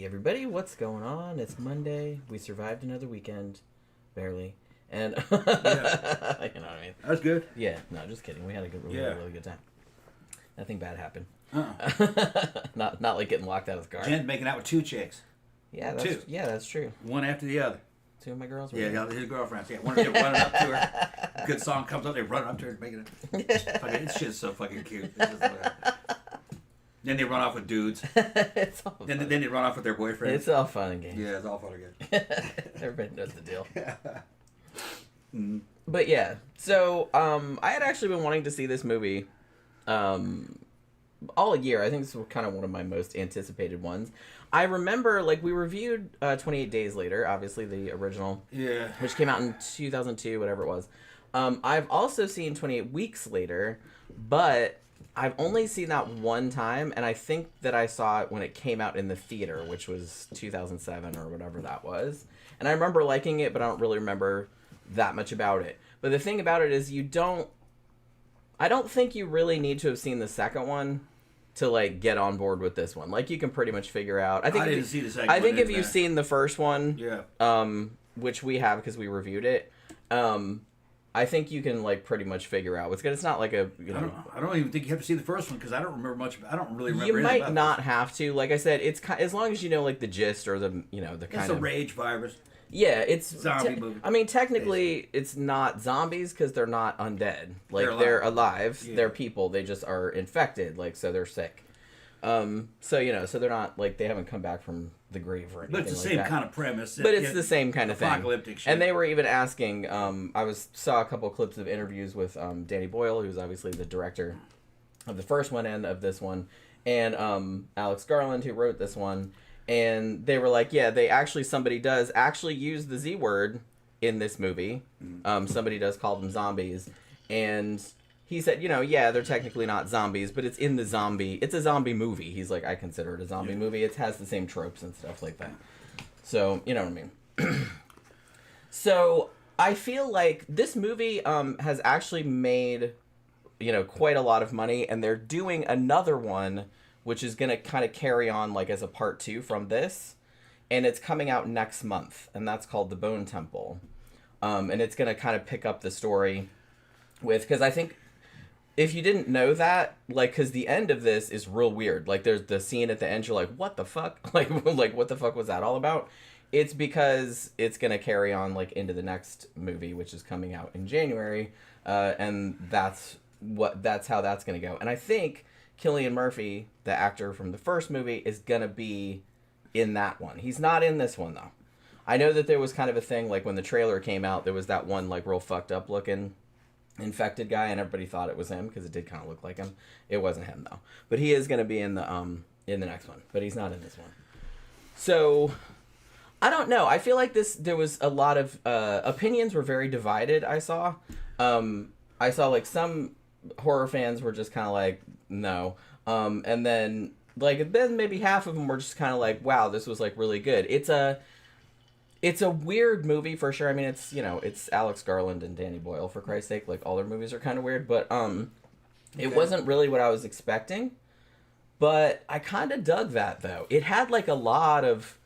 everybody, what's going on? It's Monday. We survived another weekend. Barely. And, Yeah. you know what I mean? That's good. Yeah, no, just kidding. We had a really good time. Nothing bad happened. Not like getting locked out of the car. Jen's making out with two chicks. Yeah, that's true. One after the other. Two of my girls? Yeah, his girlfriends. Yeah, one of them running up to her. A good song comes up, they run up to her and making it. This shit's so fucking cute. Then they run off with dudes. It's all then they run off with their boyfriends. It's all fun and games. Yeah, it's all fun and games. Everybody knows the deal. Mm-hmm. But yeah, so I had actually been wanting to see this movie all year. I think this was kind of one of my most anticipated ones. I remember, like, we reviewed 28 Days Later, obviously the original. Yeah. Which came out in 2002, whatever it was. I've also seen 28 Weeks Later, but I've only seen that one time, and I think that I saw it when it came out in the theater, which was 2007 or whatever that was. And I remember liking it, but I don't really remember that much about it. But the thing about it is I don't think you really need to have seen the second one to, like, get on board with this one. Like, you can pretty much figure out. I didn't see the second one. I think if you've seen the first one, yeah, which we have because we reviewed it, I think you can, like, pretty much figure out what's good. It's not like a, you know. I don't even think you have to see the first one because I don't remember much. I don't really remember. You might not have to. Like I said, it's as long as you know, like, the gist or the, you know, the kind of. It's a rage virus. Yeah, it's zombie movie. I mean, technically, it's not zombies because they're not undead. Like, they're alive. Yeah. They're people. They just are infected. Like, so they're sick. So, you know, so they're not, like, they haven't come back from the grave or anything. But it's the same kind of premise. But it's the same kind of thing. Apocalyptic shit. And they were even asking. Saw a couple clips of interviews with Danny Boyle, who's obviously the director of the first one and of this one, and Alex Garland, who wrote this one. And they were like, yeah, somebody does actually use the Z word in this movie. Somebody does call them zombies. And he said, you know, yeah, they're technically not zombies, but it's a zombie movie. He's like, I consider it a zombie movie. It has the same tropes and stuff like that. So, you know what I mean? So, I feel like this movie has actually made, you know, quite a lot of money. And they're doing another one, which is going to kind of carry on, like, as a part 2 from this. And it's coming out next month, and that's called The Bone Temple. And it's going to kind of pick up the story with, because I think, if you didn't know that, like, because the end of this is real weird. Like, there's the scene at the end, you're like, what the fuck? Like, what the fuck was that all about? It's because it's going to carry on, like, into the next movie, which is coming out in January. And that's how that's going to go. And I think Cillian Murphy, the actor from the first movie, is going to be in that one. He's not in this one, though. I know that there was kind of a thing, like, when the trailer came out, there was that one, like, real fucked up looking infected guy, and everybody thought it was him, because it did kind of look like him. It wasn't him, though. But he is going to be in the next one. But he's not in this one. So, I don't know. I feel like there was a lot of, opinions were very divided, I saw. Like, some horror fans were just kind of like, no. And then maybe half of them were just kind of like, wow, this was, like, really good. It's a weird movie for sure. I mean, it's, you know, it's Alex Garland and Danny Boyle, for Christ's sake. Like, all their movies are kind of weird, but it wasn't really what I was expecting. But I kind of dug that, though. It had, like, a lot of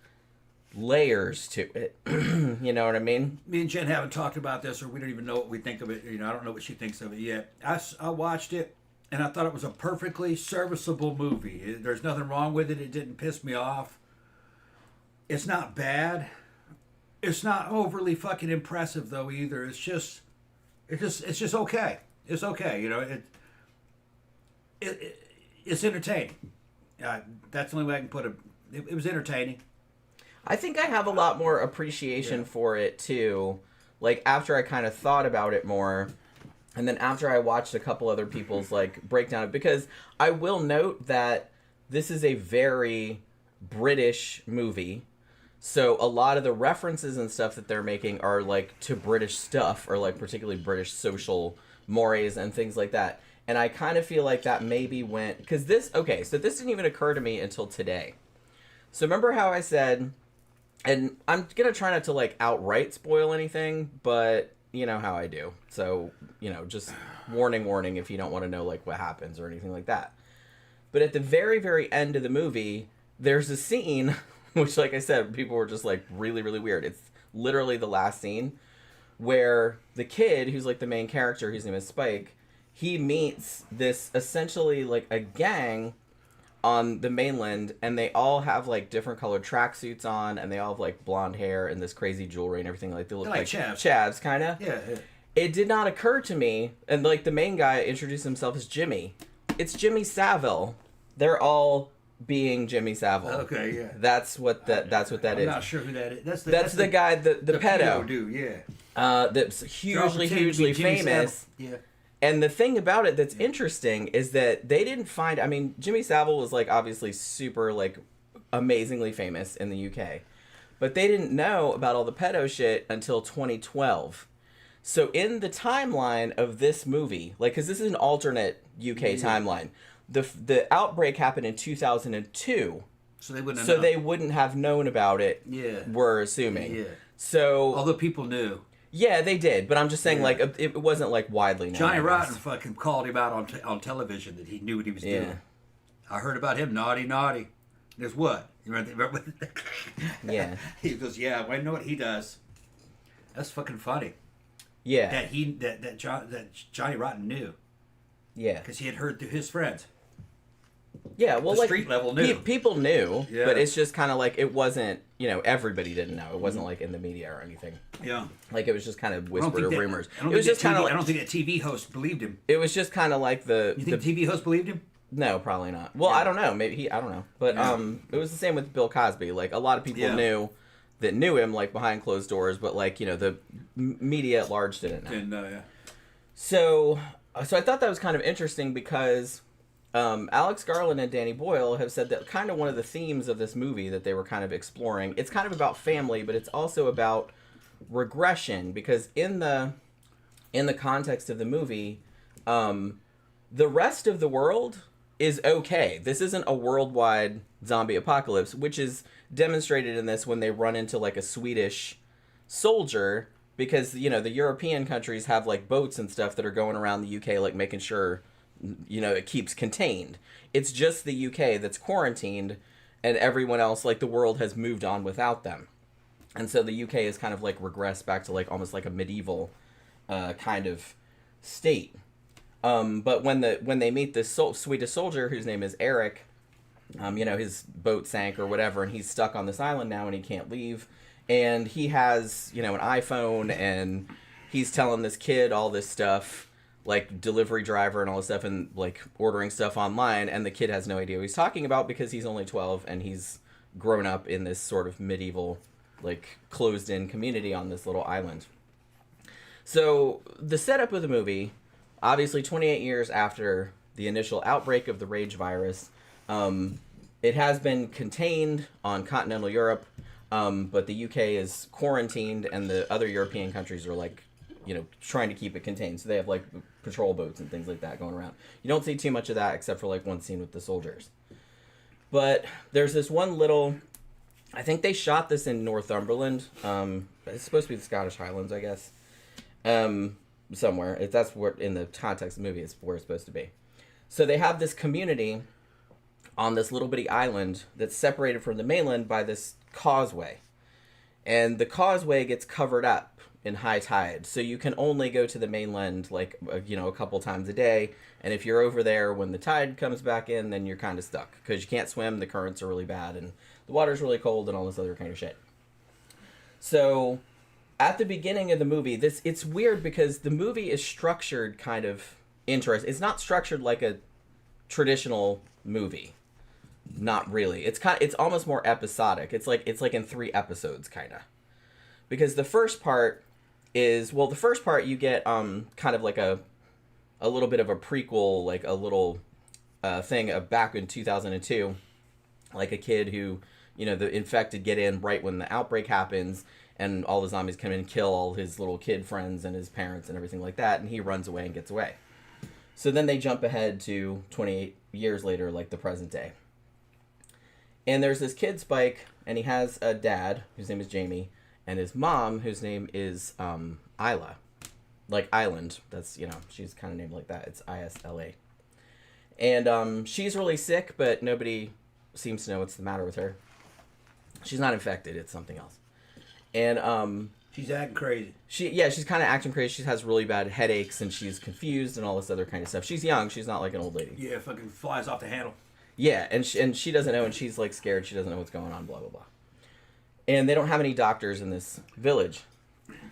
layers to it. You know what I mean? Me and Jen haven't talked about this, or we don't even know what we think of it. You know, I don't know what she thinks of it yet. I watched it, and I thought it was a perfectly serviceable movie. There's nothing wrong with it. It didn't piss me off. It's not bad. It's not overly fucking impressive, though, either. It's just okay. It's okay, you know. It's entertaining. That's the only way I can put it. It was entertaining. I think I have a lot more appreciation for it, too. Like, after I kind of thought about it more, and then after I watched a couple other people's, like, breakdown. Because I will note that this is a very British movie. So a lot of the references and stuff that they're making are, like, to British stuff, or, like, particularly British social mores and things like that. And I kind of feel like that maybe went... Because so this didn't even occur to me until today. So remember how I said... And I'm going to try not to, like, outright spoil anything, but you know how I do. So, you know, just warning if you don't want to know, like, what happens or anything like that. But at the very, very end of the movie, there's a scene which, like I said, people were just like really, really weird. It's literally the last scene where the kid, who's like the main character, whose name is Spike, he meets this essentially like a gang on the mainland, and they all have like different colored tracksuits on, and they all have like blonde hair and this crazy jewelry and everything. Like they look like chavs, kind of. Yeah. It did not occur to me, and like the main guy introduced himself as Jimmy. It's Jimmy Savile. They're all being Jimmy Savile. Okay, yeah. That's what that is. I'm not sure who that is. That's the guy, the pedo dude, yeah. That's hugely famous. Yeah. And the thing about it that's interesting is that they didn't find... I mean, Jimmy Savile was, like, obviously super, like, amazingly famous in the UK. But they didn't know about all the pedo shit until 2012. So in the timeline of this movie, like, because this is an alternate UK timeline, the outbreak happened in 2002. So they wouldn't have So known. they wouldn't have known about it, we're assuming. Yeah. So... Although people knew. Yeah, they did, but I'm just saying, like, it wasn't, like, widely known. Johnny Rotten fucking called him out on television that he knew what he was doing. I heard about him, naughty. There's what? You remember? Yeah. He goes, yeah, well, I know what he does. That's fucking funny. Yeah. That Johnny Rotten knew. Yeah. Because he had heard through his friends. Yeah, well, the like, street level knew. People knew, Yeah. but it's just kind of like, it wasn't, everybody didn't know. It wasn't, like, in the media or anything. Yeah. Like, it was just kind of whispered or rumors. I don't think that TV host believed him. It was just kind of like the... You think the TV host believed him? No, probably not. Well, I don't know. Maybe I don't know. But it was the same with Bill Cosby. Like, a lot of people knew him, like, behind closed doors, but, like, the media at large didn't know. Didn't know, yeah. So I thought that was kind of interesting because... Alex Garland and Danny Boyle have said that kind of one of the themes of this movie that they were kind of exploring, it's kind of about family, but it's also about regression, because in the context of the movie, the rest of the world is okay. This isn't a worldwide zombie apocalypse, which is demonstrated in this when they run into like a Swedish soldier, because, the European countries have like boats and stuff that are going around the UK, like making sure it keeps contained. It's just the UK that's quarantined, and everyone else, like, the world has moved on without them. And so the UK is kind of, like, regressed back to, like, almost like a medieval kind of state. But when they meet this Swedish soldier, whose name is Eric, his boat sank or whatever, and he's stuck on this island now, and he can't leave. And he has, an iPhone, and he's telling this kid all this stuff, like delivery driver and all this stuff, and like ordering stuff online, and the kid has no idea what he's talking about because he's only 12 and he's grown up in this sort of medieval, like, closed-in community on this little island. So the setup of the movie, obviously 28 years after the initial outbreak of the rage virus, it has been contained on continental Europe, but the UK is quarantined, and the other European countries are like, trying to keep it contained. So they have, like, patrol boats and things like that going around. You don't see too much of that except for, like, one scene with the soldiers. But there's this one little... I think they shot this in Northumberland. It's supposed to be the Scottish Highlands, I guess. Somewhere. That's where, in the context of the movie, is where it's supposed to be. So they have this community on this little bitty island that's separated from the mainland by this causeway. And the causeway gets covered up in high tide, so you can only go to the mainland like a couple times a day, and if you're over there when the tide comes back in, then you're kind of stuck because you can't swim, the currents are really bad, and the water's really cold, and all this other kind of shit. So at the beginning of the movie, it's weird because the movie is structured kind of interesting. It's not structured like a traditional movie. Not really. It's almost more episodic. It's like in 3 episodes kind of. Because the first part you get kind of like a little bit of a prequel, like a little thing of back in 2002, like a kid who, the infected get in right when the outbreak happens, and all the zombies come in and kill all his little kid friends and his parents and everything like that, and he runs away and gets away. So then they jump ahead to 28 years later, like the present day. And there's this kid, Spike, and he has a dad, whose name is Jamie, and his mom, whose name is Isla. Like Island. That's, she's kind of named like that. It's Isla. And she's really sick, but nobody seems to know what's the matter with her. She's not infected. It's something else. And she's acting crazy. She's kind of acting crazy. She has really bad headaches, and she's confused and all this other kind of stuff. She's young. She's not like an old lady. Yeah, fucking flies off the handle. Yeah, and she doesn't know, and she's like scared. She doesn't know what's going on. Blah blah blah. And they don't have any doctors in this village.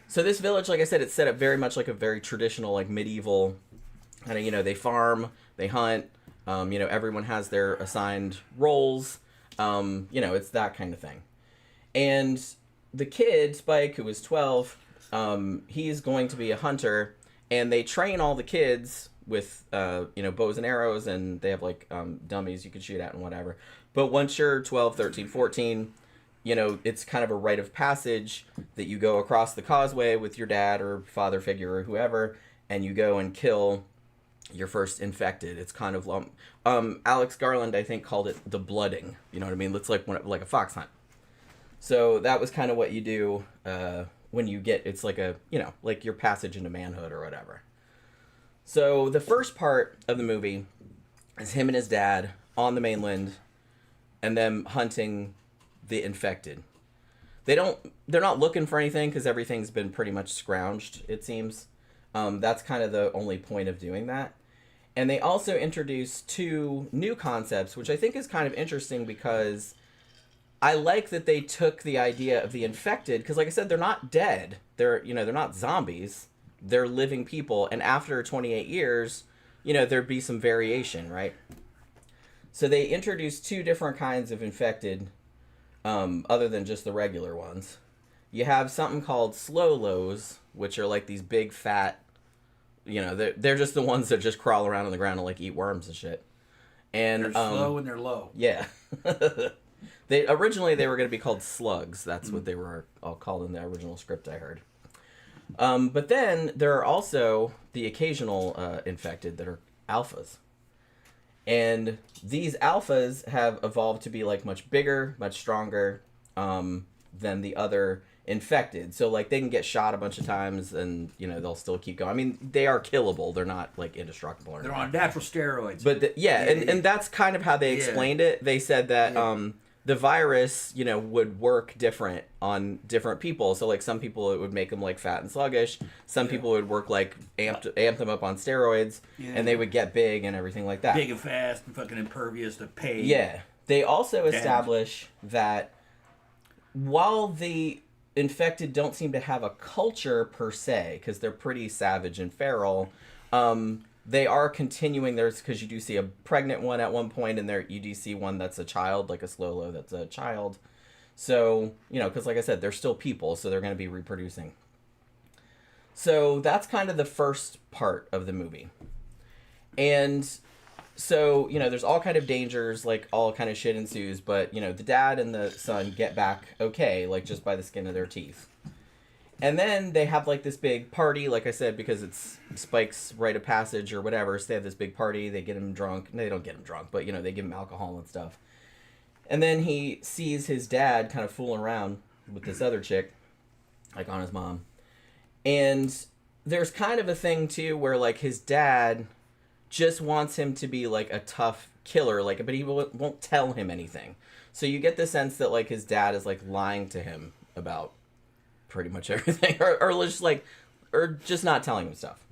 So this village, like I said, it's set up very much like a very traditional, like medieval kind of. You know, they farm, they hunt. You know, everyone has their assigned roles. You know, it's that kind of thing. And the kid, Spike, who was 12, he's going to be a hunter, and they train all the kids with, you know, bows and arrows, and they have, like, dummies you can shoot at and whatever. But once you're 12, 13, 14, you know, it's kind of a rite of passage that you go across the causeway with your dad or father figure or whoever, and you go and kill your first infected. It's kind of Alex Garland, I think, called it the blooding. You know what I mean? It's like a fox hunt. So that was kind of what you do when you get, it's like a, you know, like your passage into manhood or whatever. So the first part of the movie is him and his dad on the mainland and them hunting the infected. They're not looking for anything because everything's been pretty much scrounged, it seems. That's kind of the only point of doing that. And they also introduced 2 new concepts, which I think is kind of interesting because I like that they took the idea of the infected, because like I said, they're not dead. They're not zombies. They're living people. And after 28 years, you know, there'd be some variation, right? So they introduced 2 different kinds of infected, other than just the regular ones. You have something called slow lows, which are like these big fat, you know, they're just the ones that just crawl around on the ground and like eat worms and shit. And they're slow and they're low. Yeah. They originally were going to be called slugs. That's what they were all called in the original script I heard. But then there are also the occasional infected that are alphas. And these alphas have evolved to be like much bigger, much stronger than the other infected. So like they can get shot a bunch of times and, you know, they'll still keep going. I mean, they are killable. They're not like indestructible. Or they're anything. on natural steroids. But and that's kind of how they explained it. They said that the virus, you know, would work different on different people. So like some people it would make them like fat and sluggish. Some people would work like amp them up on steroids, and they would get big and everything like that. Big and fast and fucking impervious to pain. Yeah. They also establish that while the infected don't seem to have a culture per se, because they're pretty savage and feral, they are continuing theirs, because you do see a pregnant one at one point, and there you do see one that's a child, like a slow low that's a child. So, you know, because like I said, they're still people, so they're going to be reproducing. So that's kind of the first part of the movie. And so, you know, there's all kind of dangers, like all kind of shit ensues, but, you know, the dad and the son get back okay, like just by the skin of their teeth. And then they have like this big party, like I said, because it's Spike's rite of passage or whatever. So they have this big party. They get him drunk. No, they don't get him drunk, but, you know, they give him alcohol and stuff. And then he sees his dad kind of fooling around with this other chick, like on his mom. And there's kind of a thing, too, where like his dad just wants him to be like a tough killer, like, but he won't tell him anything. So you get the sense that like his dad is like lying to him about pretty much everything, or just not telling him stuff,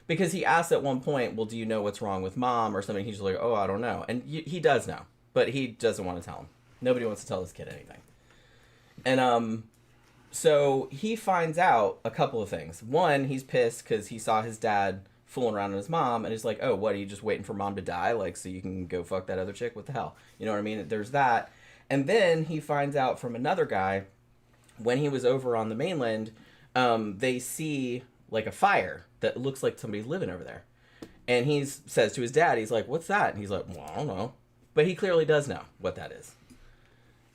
because he asks at one point, well, do you know what's wrong with mom or something? He's like, oh, I don't know. And he does know, but he doesn't want to tell him. Nobody wants to tell this kid anything. And so he finds out a couple of things. One, he's pissed because he saw his dad fooling around with his mom, and he's like, oh, what, are you just waiting for mom to die, like, so you can go fuck that other chick? What the hell? You know what I mean? There's that. And then he finds out from another guy, when he was over on the mainland, they see like a fire that looks like somebody's living over there. And he says to his dad, he's like, what's that? And he's like, well, I don't know. But he clearly does know what that is.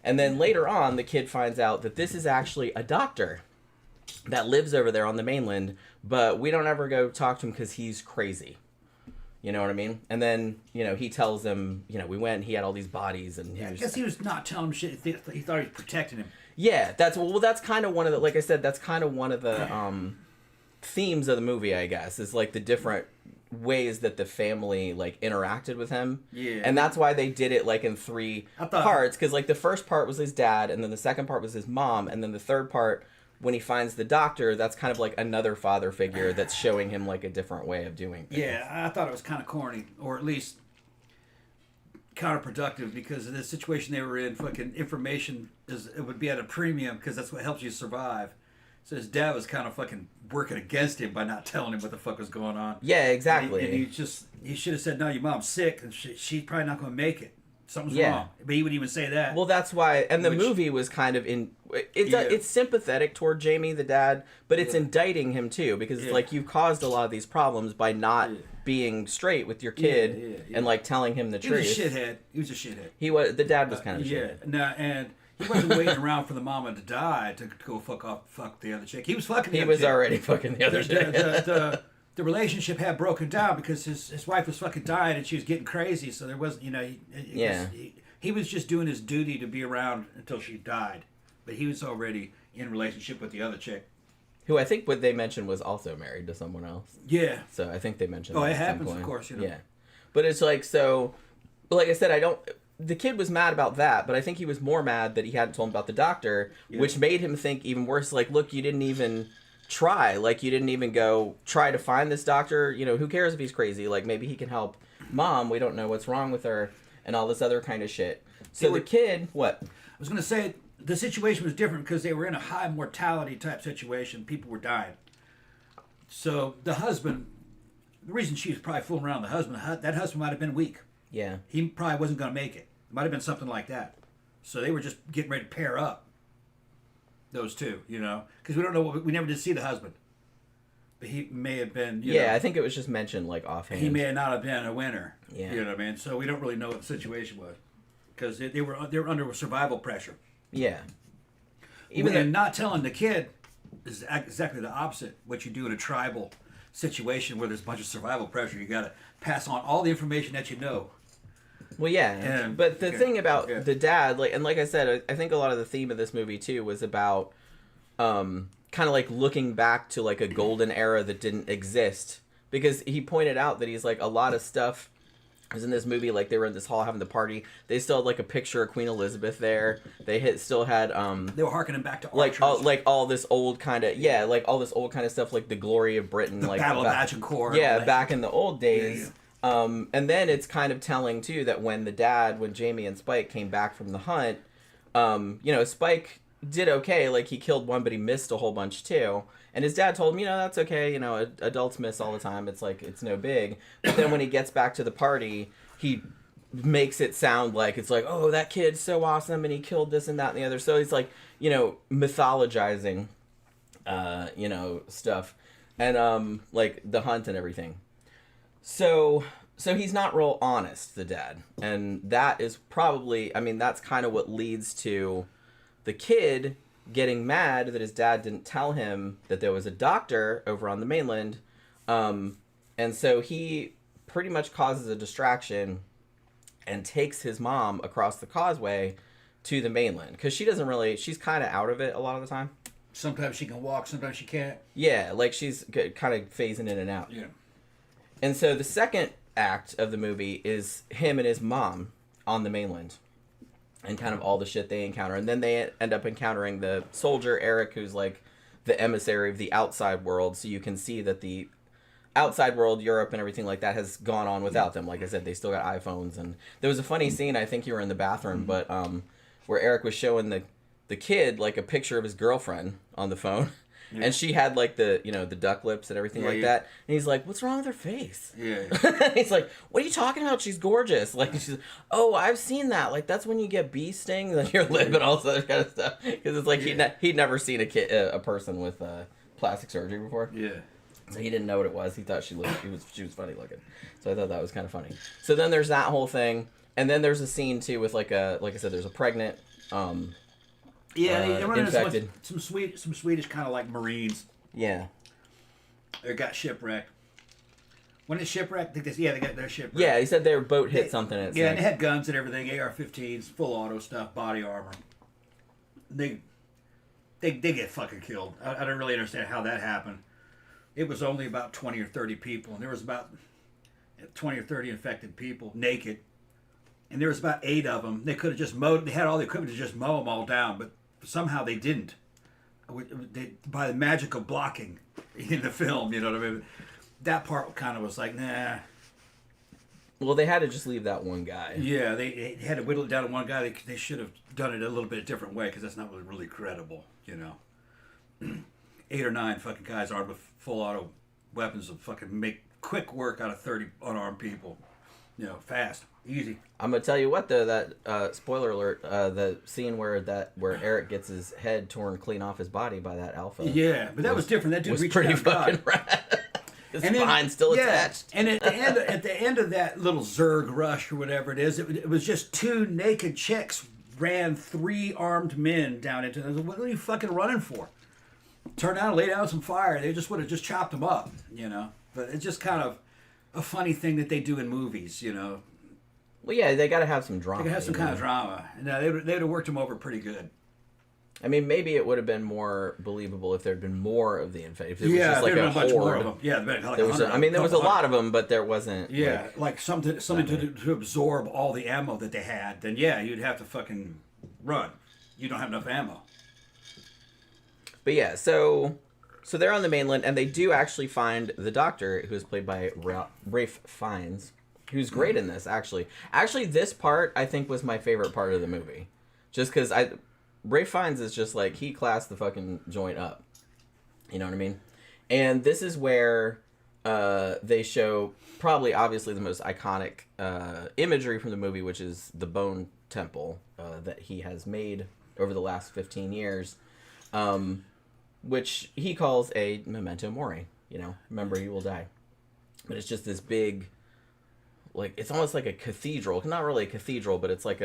And then later on, the kid finds out that this is actually a doctor that lives over there on the mainland, but we don't ever go talk to him because he's crazy. You know what I mean? And then, you know, he tells them, you know, we went and he had all these bodies. And I guess he was not telling him shit. He thought he was protecting him. Yeah, that's kind of one of the, like I said, that's kind of one of the themes of the movie, I guess, is like the different ways that the family like interacted with him. Yeah. And that's why they did it like in 3 parts, because like the first part was his dad, and then the second part was his mom, and then the third part, when he finds the doctor, that's kind of like another father figure that's showing him like a different way of doing things. Yeah, I thought it was kind of corny, or at least counterproductive, because of the situation they were in. Fucking information it would be at a premium because that's what helps you survive. So his dad was kind of fucking working against him by not telling him what the fuck was going on. Yeah, exactly. And he should have said, no, your mom's sick and she's probably not going to make it. Something's wrong. But he wouldn't even say that. Well, that's why, and the movie was kind of it's sympathetic toward Jamie, the dad, but it's indicting him too, because it's like you've caused a lot of these problems by not being straight with your kid and like telling him the truth. He was a shithead. The dad was kind of a shithead. No, and he wasn't waiting around for the mama to die to go fuck the other chick. He was fucking the other chick. He was already fucking the other chick. The relationship had broken down because his wife was fucking dying and she was getting crazy. So there wasn't, he was just doing his duty to be around until she died. But he was already in a relationship with the other chick, who I think what they mentioned was also married to someone else. Yeah. So I think they mentioned. Oh, it happens, of course. Yeah, but it's like so. Like I said, the kid was mad about that, but I think he was more mad that he hadn't told him about the doctor, which made him think even worse. Like, look, you didn't even try. Like, you didn't even go try to find this doctor. Who cares if he's crazy? Like, maybe he can help Mom. We don't know what's wrong with her and all this other kind of shit. So the kid, what? I was going to say, the situation was different because they were in a high mortality type situation. People were dying. So the husband, the reason she was probably fooling around with the husband, that husband might have been weak. Yeah. He probably wasn't going to make it. It might have been something like that. So they were just getting ready to pair up. Those two, because we don't know. We never did see the husband, but he may have been. I think it was just mentioned like offhand. He may not have been a winner. Yeah, you know what I mean. So we don't really know what the situation was, because they were under survival pressure. Yeah, Even not telling the kid is exactly the opposite. What you do in a tribal situation where there's a bunch of survival pressure, you got to pass on all the information that you know. Well, yeah, but the thing about the dad, like I said, I think a lot of the theme of this movie too was about, kind of like looking back to like a golden era that didn't exist, because he pointed out that he's like a lot of stuff was in this movie. Like they were in this hall having the party, they still had like a picture of Queen Elizabeth there. They still had they were harkening back to like all this old kind of like all this old kind of stuff, like the glory of Britain, the like Battle of Agincourt. Yeah, back in the old days. Yeah. And then it's kind of telling too that when Jamie and Spike came back from the hunt, Spike did okay. Like he killed one, but he missed a whole bunch too. And his dad told him, that's okay. Adults miss all the time. It's like, it's no big. But then when he gets back to the party, he makes it sound like it's like, oh, that kid's so awesome and he killed this and that and the other. So he's like, mythologizing, stuff and, like the hunt and everything. So he's not real honest, the dad. And that is probably, that's kind of what leads to the kid getting mad that his dad didn't tell him that there was a doctor over on the mainland. And so he pretty much causes a distraction and takes his mom across the causeway to the mainland. Because she's kind of out of it a lot of the time. Sometimes she can walk, sometimes she can't. Yeah, like she's kind of phasing in and out. Yeah. And so the second act of the movie is him and his mom on the mainland and kind of all the shit they encounter. And then they end up encountering the soldier, Eric, who's like the emissary of the outside world. So you can see that the outside world, Europe and everything like that, has gone on without them. Like I said, they still got iPhones. And there was a funny scene, I think you were in the bathroom, but where Eric was showing the kid like a picture of his girlfriend on the phone. Yeah. And she had like the the duck lips and everything like that. And he's like, "What's wrong with her face?" Yeah. He's like, "What are you talking about? She's gorgeous." Like she's, "Oh, I've seen that. Like that's when you get bee stings on your lip and all this other kind of stuff." Because it's like he'd never seen a person with plastic surgery before. Yeah. So he didn't know what it was. He thought she was funny looking. So I thought that was kind of funny. So then there's that whole thing, and then there's a scene too with like I said, there's a pregnant. They run infected. Into some Swedish kind of like Marines. Yeah. They got shipwrecked. When it's shipwrecked, they got their shipwrecked. Yeah, he said their boat hit something. And they had guns and everything, AR-15s, full auto stuff, body armor. They get fucking killed. I don't really understand how that happened. It was only about 20 or 30 people, and there was about 20 or 30 infected people naked, and there was about 8 of them. They could have just mowed. They had all the equipment to just mow them all down, but somehow they didn't. By the magic of blocking in the film, you know what I mean? That part kind of was like, nah. Well, they had to just leave that one guy. Yeah, they had to whittle it down to one guy. They should have done it a little bit different way because that's not really credible, you know. 8 or 9 fucking guys armed with full auto weapons will fucking make quick work out of 30 unarmed people. You know, fast, easy. I'm gonna tell you what though, that spoiler alert, the scene where Eric gets his head torn clean off his body by that alpha. Yeah, but that was different. That dude was reached pretty out fucking rad. His spine's still attached. And at the end of that little Zerg rush or whatever it is, it was just 2 naked chicks ran 3 armed men down into them. What are you fucking running for? Turn down and lay down some fire. They just would have just chopped them up, you know. But it's just kind of a funny thing that they do in movies, you know. Well, yeah, they got to have some drama. They got to have some kind of drama. And they would have worked them over pretty good. I mean, maybe it would have been more believable if there had been more of the infected. If it was just like a much more of horde. them. Yeah, like there was a lot of them, but there wasn't. Yeah, like something to absorb all the ammo that they had. Then yeah, you'd have to fucking run. You don't have enough ammo. But yeah, so they're on the mainland, and they do actually find the doctor, who is played by Ralph Fiennes, who's great in this, actually. Actually, this part, I think, was my favorite part of the movie. Just because Ralph Fiennes is just like, he classed the fucking joint up. You know what I mean? And this is where they show, probably, obviously, the most iconic imagery from the movie, which is the bone temple that he has made over the last 15 years. Which he calls a memento mori, you know, remember you will die. But it's just this big, like, it's almost like a cathedral. Not really a cathedral, but it's like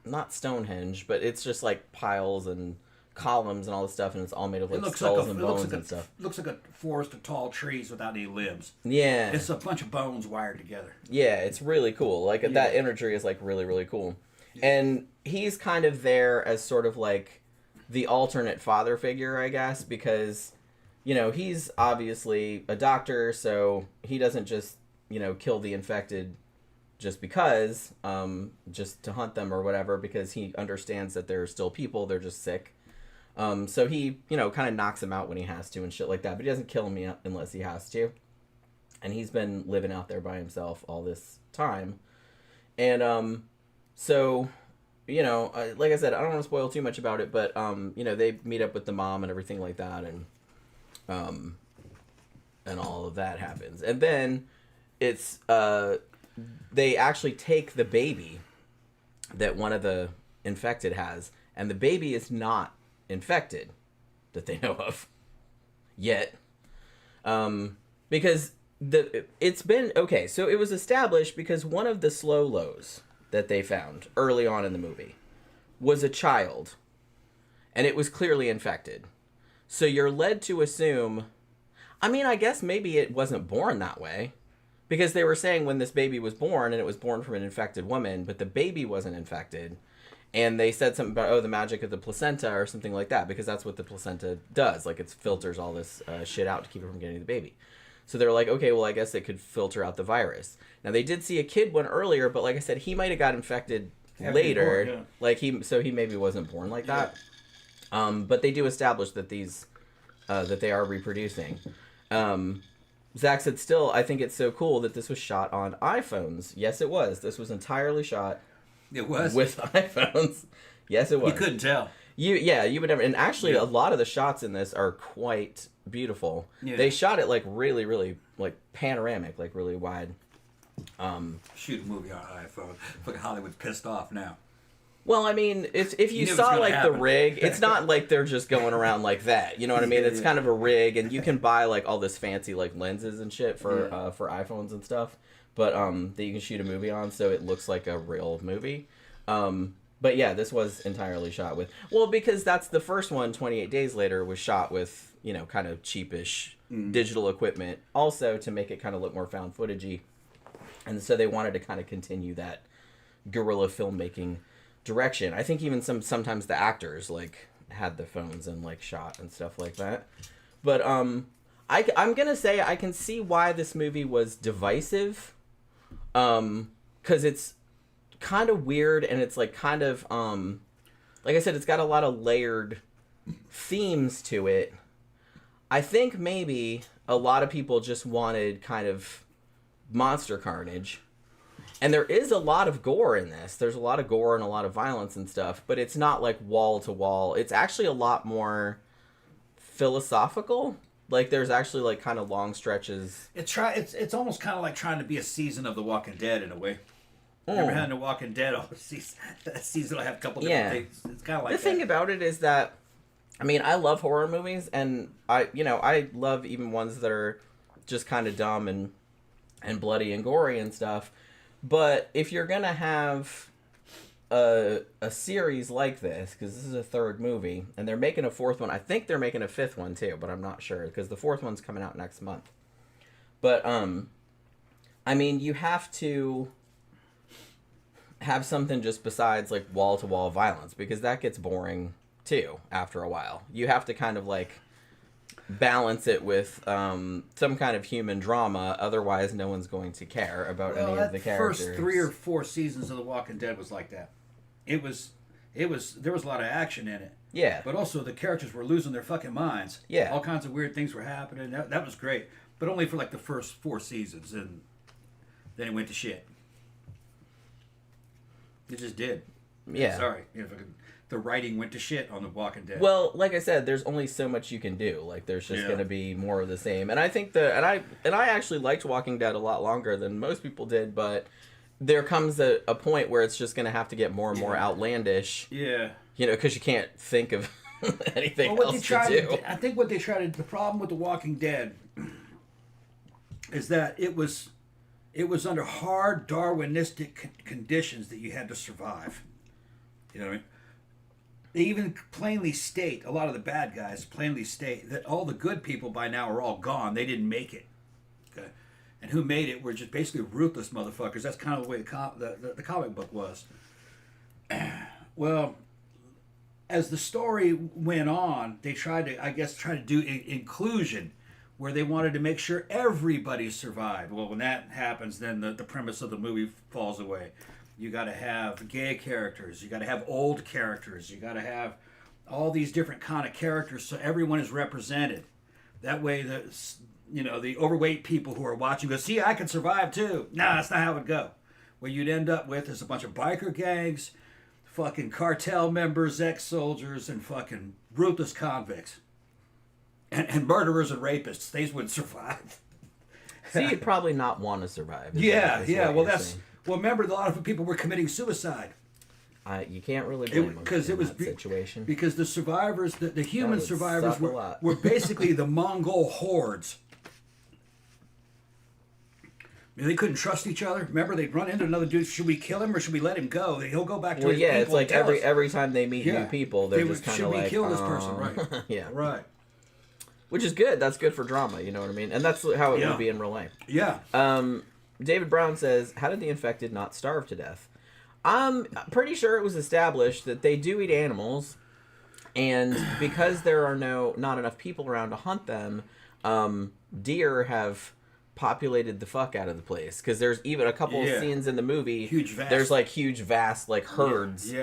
not Stonehenge, but it's just like piles and columns and all this stuff, and it's all made of like skulls and bones and stuff. Looks like a forest of tall trees without any limbs. Yeah. It's a bunch of bones wired together. Yeah, it's really cool. Like, that imagery is like really, really cool. Yeah. And he's kind of there as sort of like the alternate father figure, I guess, because, you know, he's obviously a doctor, so he doesn't just, you know, kill the infected just because, just to hunt them or whatever, because he understands that they're still people, they're just sick. So he, you know, kind of knocks them out when he has to and shit like that, but he doesn't kill them unless he has to. And he's been living out there by himself all this time. And, so, you know, like I said, I don't want to spoil too much about it, but, you know, they meet up with the mom and everything like that, and all of that happens. And then it's, they actually take the baby that one of the infected has, and the baby is not infected that they know of yet. Because it's been, okay, so it was established because one of the slow lows that they found early on in the movie was a child, and it was clearly infected. So you're led to assume, I mean, I guess maybe it wasn't born that way, because they were saying when this baby was born, and it was born from an infected woman, but the baby wasn't infected, and they said something about, oh, the magic of the placenta or something like that, because that's what the placenta does. Like, it filters all this shit out to keep it from getting the baby. So they're like, okay, well, I guess it could filter out the virus. Now, they did see a kid one earlier, but like I said, he might have got infected later. Born, yeah. Like, so he maybe wasn't born like that. But they do establish that that they are reproducing. Zach said, still, I think it's so cool that this was shot on iPhones. Yes, it was. This was entirely shot. It was? With iPhones. Yes, it was. You couldn't tell. You would never. And actually, a lot of the shots in this are quite beautiful. Yeah. They shot it like really, really like panoramic, like really wide. Shoot a movie on iPhone. Fucking Hollywood's pissed off now. Well, I mean, if you saw like happen. The rig, it's not like they're just going around like that. You know what I mean? It's kind of a rig, and you can buy like all this fancy like lenses and shit for iPhones and stuff. But that you can shoot a movie on, so it looks like a real movie. But yeah, this was entirely shot with... Well, because that's the first one, 28 Days Later, was shot with, you know, kind of cheapish digital equipment. Also, to make it kind of look more found footage-y. And so they wanted to kind of continue that guerrilla filmmaking direction. I think even sometimes the actors, like, had the phones and, like, shot and stuff like that. But, I'm gonna say I can see why this movie was divisive, because it's kind of weird and it's like kind of like I said, it's got a lot of layered themes to it. I think maybe a lot of people just wanted kind of monster carnage. And there is a lot of gore in this. There's a lot of gore and a lot of violence and stuff, but it's not like wall to wall. It's actually a lot more philosophical. Like there's actually like kind of long stretches. It's almost kind of like trying to be a season of The Walking Dead in a way. Remember how in The Walking Dead, that season will have a couple different things. It's kind of like the thing about it is that, I mean, I love horror movies, and I love even ones that are just kind of dumb and bloody and gory and stuff. But if you're gonna have a series like this, because this is a third movie, and they're making a fourth one, I think they're making a fifth one too, but I'm not sure because the fourth one's coming out next month. But I mean, you have to have something just besides like wall to wall violence, because that gets boring too after a while. You have to kind of like balance it with some kind of human drama, otherwise no one's going to care about any of the characters. First 3 or 4 seasons of The Walking Dead was like that. There was a lot of action in it. Yeah. But also the characters were losing their fucking minds. Yeah. All kinds of weird things were happening. That was great. But only for like the first 4 seasons, and then it went to shit. It just did. Yeah. Sorry. The writing went to shit on The Walking Dead. Well, like I said, there's only so much you can do. Like, there's just going to be more of the same. And I think and I actually liked Walking Dead a lot longer than most people did, but there comes a point where it's just going to have to get more and more outlandish. Yeah. Because you can't think of anything else to do. I think what they tried to... The problem with The Walking Dead is that it was under hard Darwinistic conditions that you had to survive. You know what I mean? They even plainly state, a lot of the bad guys plainly state, that all the good people by now are all gone. They didn't make it. Okay? And who made it were just basically ruthless motherfuckers. That's kind of the way the comic book was. Well, as the story went on, they tried to do inclusion, where they wanted to make sure everybody survived. Well, when that happens, then the premise of the movie falls away. You got to have gay characters. You got to have old characters. You got to have all these different kind of characters, so everyone is represented. That way, the overweight people who are watching go, see, I can survive too. Nah, that's not how it would go. What you'd end up with is a bunch of biker gangs, fucking cartel members, ex-soldiers, and fucking ruthless convicts. And murderers and rapists. They wouldn't survive. So you'd probably not want to survive. Well, remember, a lot of people were committing suicide. You can't really blame them in that situation. Because the survivors, the human survivors, were basically the Mongol hordes. They couldn't trust each other. Remember, they'd run into another dude. Should we kill him or should we let him go? He'll go back to his people. It's like every time they meet new people, they're just kind of like, should we kill this person? Right. Yeah. Right. Which is good. That's good for drama. You know what I mean? And that's how it would be in real life. Yeah. David Brown says, how did the infected not starve to death? I'm pretty sure it was established that they do eat animals, and because there are not enough people around to hunt them, deer have populated the fuck out of the place. Because there's even a couple of scenes in the movie, there's like huge, vast like herds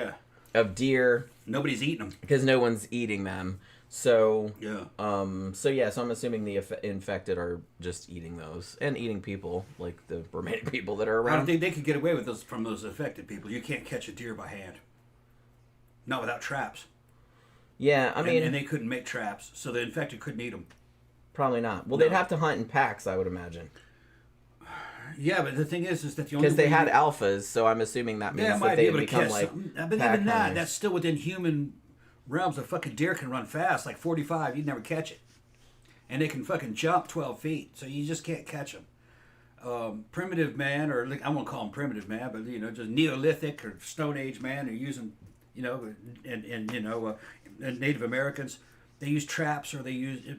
of deer. Nobody's eating them. Because no one's eating them. So so I'm assuming the infected are just eating those and eating people, like the remaining people that are around. I don't think they could get away with those from those infected people. You can't catch a deer by hand, not without traps. Yeah, I mean, and they couldn't make traps, so the infected couldn't eat them. Probably not. Well, they'd have to hunt in packs, I would imagine. Yeah, but the thing is that the only because they had alphas, so I'm assuming that means that they become like. But even that's still within human realms. A fucking deer can run fast, like 45. You'd never catch it, and they can fucking jump 12 feet. So you just can't catch them. Primitive man, or I won't call him primitive man, but just Neolithic or Stone Age man, are using, and Native Americans, they use traps or they use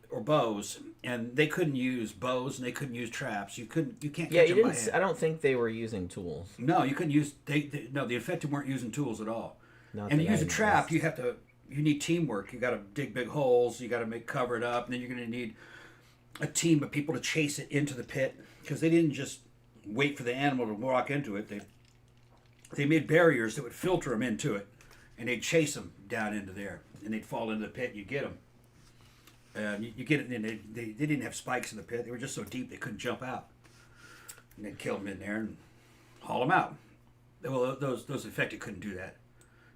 or bows, and they couldn't use bows and they couldn't use traps. You can't catch them by hand. I don't think they were using tools. No, you couldn't use. The infected weren't using tools at all. And to use a trap, you need teamwork. You got to dig big holes. You got to cover it up, and then you're going to need a team of people to chase it into the pit, because they didn't just wait for the animal to walk into it. They made barriers that would filter them into it, and they'd chase them down into there, and they'd fall into the pit, and you get them. You get it, and they didn't have spikes in the pit. They were just so deep they couldn't jump out. And they'd kill them in there and haul them out. Well, those infected couldn't do that,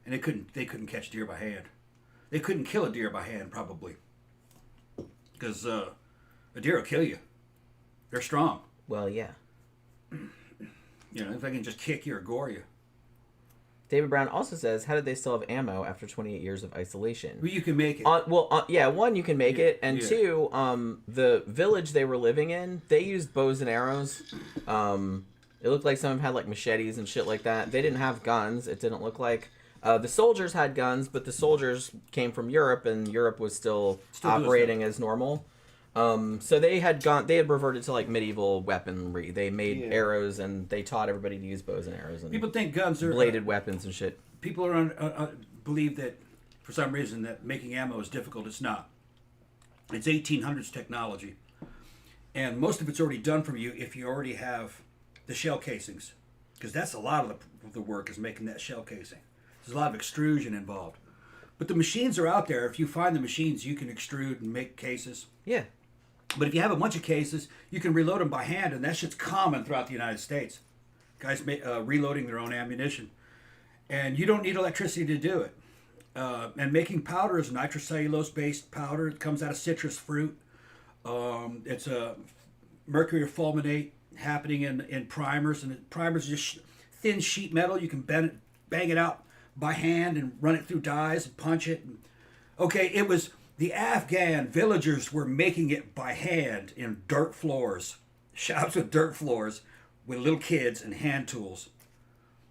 and they couldn't catch deer by hand. They couldn't kill a deer by hand, probably, because a deer will kill you. They're strong. Well, yeah. You know, if they can just kick you or gore you. David Brown also says, how did they still have ammo after 28 years of isolation? Well, you can make it. Yeah, one, you can make it, and two, the village they were living in, they used bows and arrows. It looked like some of them had like machetes and shit like that. They didn't have guns. It didn't look like. The soldiers had guns, but the soldiers came from Europe, and Europe was still operating as normal. So they had reverted to like medieval weaponry. They made arrows, and they taught everybody to use bows and arrows. And people think guns are bladed weapons and shit. People are believe that for some reason that making ammo is difficult. It's not. It's 1800s technology, and most of it's already done for you if you already have the shell casings, because that's a lot of the work is making that shell casing. There's a lot of extrusion involved, but the machines are out there. If you find the machines, you can extrude and make cases. Yeah. But if you have a bunch of cases, you can reload them by hand, and that shit's common throughout the United States. Guys reloading their own ammunition. And you don't need electricity to do it. And making powder is nitrocellulose-based powder. It comes out of citrus fruit. It's a mercury fulminate happening in primers. And primers are just thin sheet metal. You can bang it out by hand and run it through dies and punch it. Okay, it was... The Afghan villagers were making it by hand in dirt floors, shops with dirt floors, with little kids and hand tools.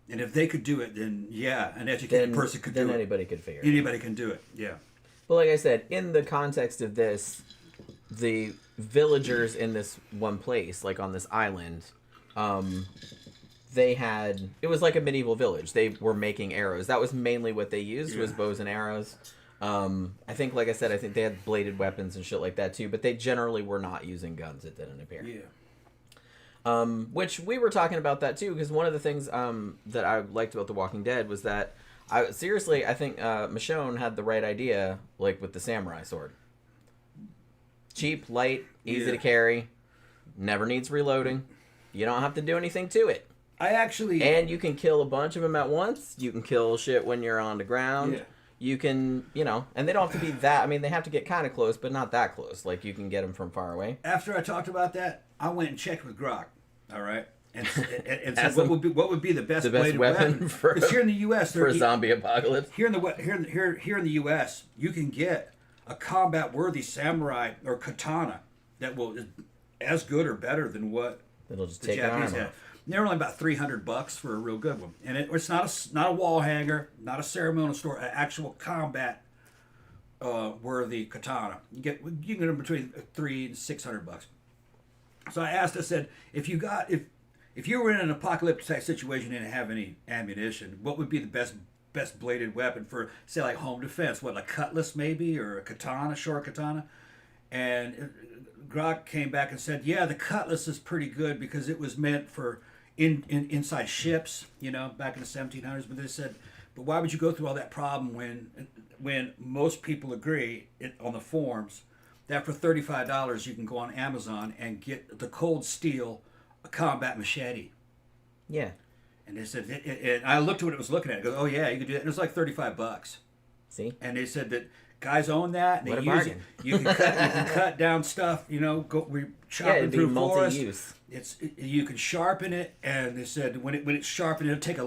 And if they could do it, then yeah, an educated person could do it. Then anybody could figure it. Anybody can do it, yeah. But like I said, in the context of this, the villagers in this one place, like on this island, it was like a medieval village. They were making arrows. That was mainly what they used, was bows and arrows. I think, like I said, I think they had bladed weapons and shit like that too, but they generally were not using guns. It didn't appear. Yeah. Which we were talking about that too, because one of the things that I liked about The Walking Dead was that I think Michonne had the right idea, like with the samurai sword. Cheap, light, easy to carry, never needs reloading. You don't have to do anything to it. And you can kill a bunch of them at once. You can kill shit when you're on the ground. Yeah. You can, and they don't have to be that. I mean, they have to get kind of close, but not that close. Like, you can get them from far away. After I talked about that, I went and checked with Grok. All right, and said what would be the best weapon for? Because here in the U.S. for a zombie apocalypse. Here in the U.S. you can get a combat-worthy samurai or katana that will is as good or better than what it'll just the take Japanese an arm have. They're only about $300 for a real good one, and it's not a wall hanger, not a ceremonial store, an actual combat worthy katana. You can get them between $300 and $600. So I said, if you were in an apocalyptic type situation and didn't have any ammunition, what would be the best bladed weapon for, say, like home defense? What, a cutlass maybe, or a katana, short katana? And Grok came back and said, yeah, the cutlass is pretty good because it was meant for inside ships, back in the 1700s. But they said, but why would you go through all that problem when most people agree on the forums that for $35 you can go on Amazon and get the cold steel combat machete? Yeah. And they said, and I looked at what it was looking at. I go, oh yeah, you could do that. And it was like $35. See? And they said that guys own that. And what they a use bargain. it. You can cut down stuff. We chopping through forest. Multi-use. You can sharpen it, and they said when it's sharpened, it'll take a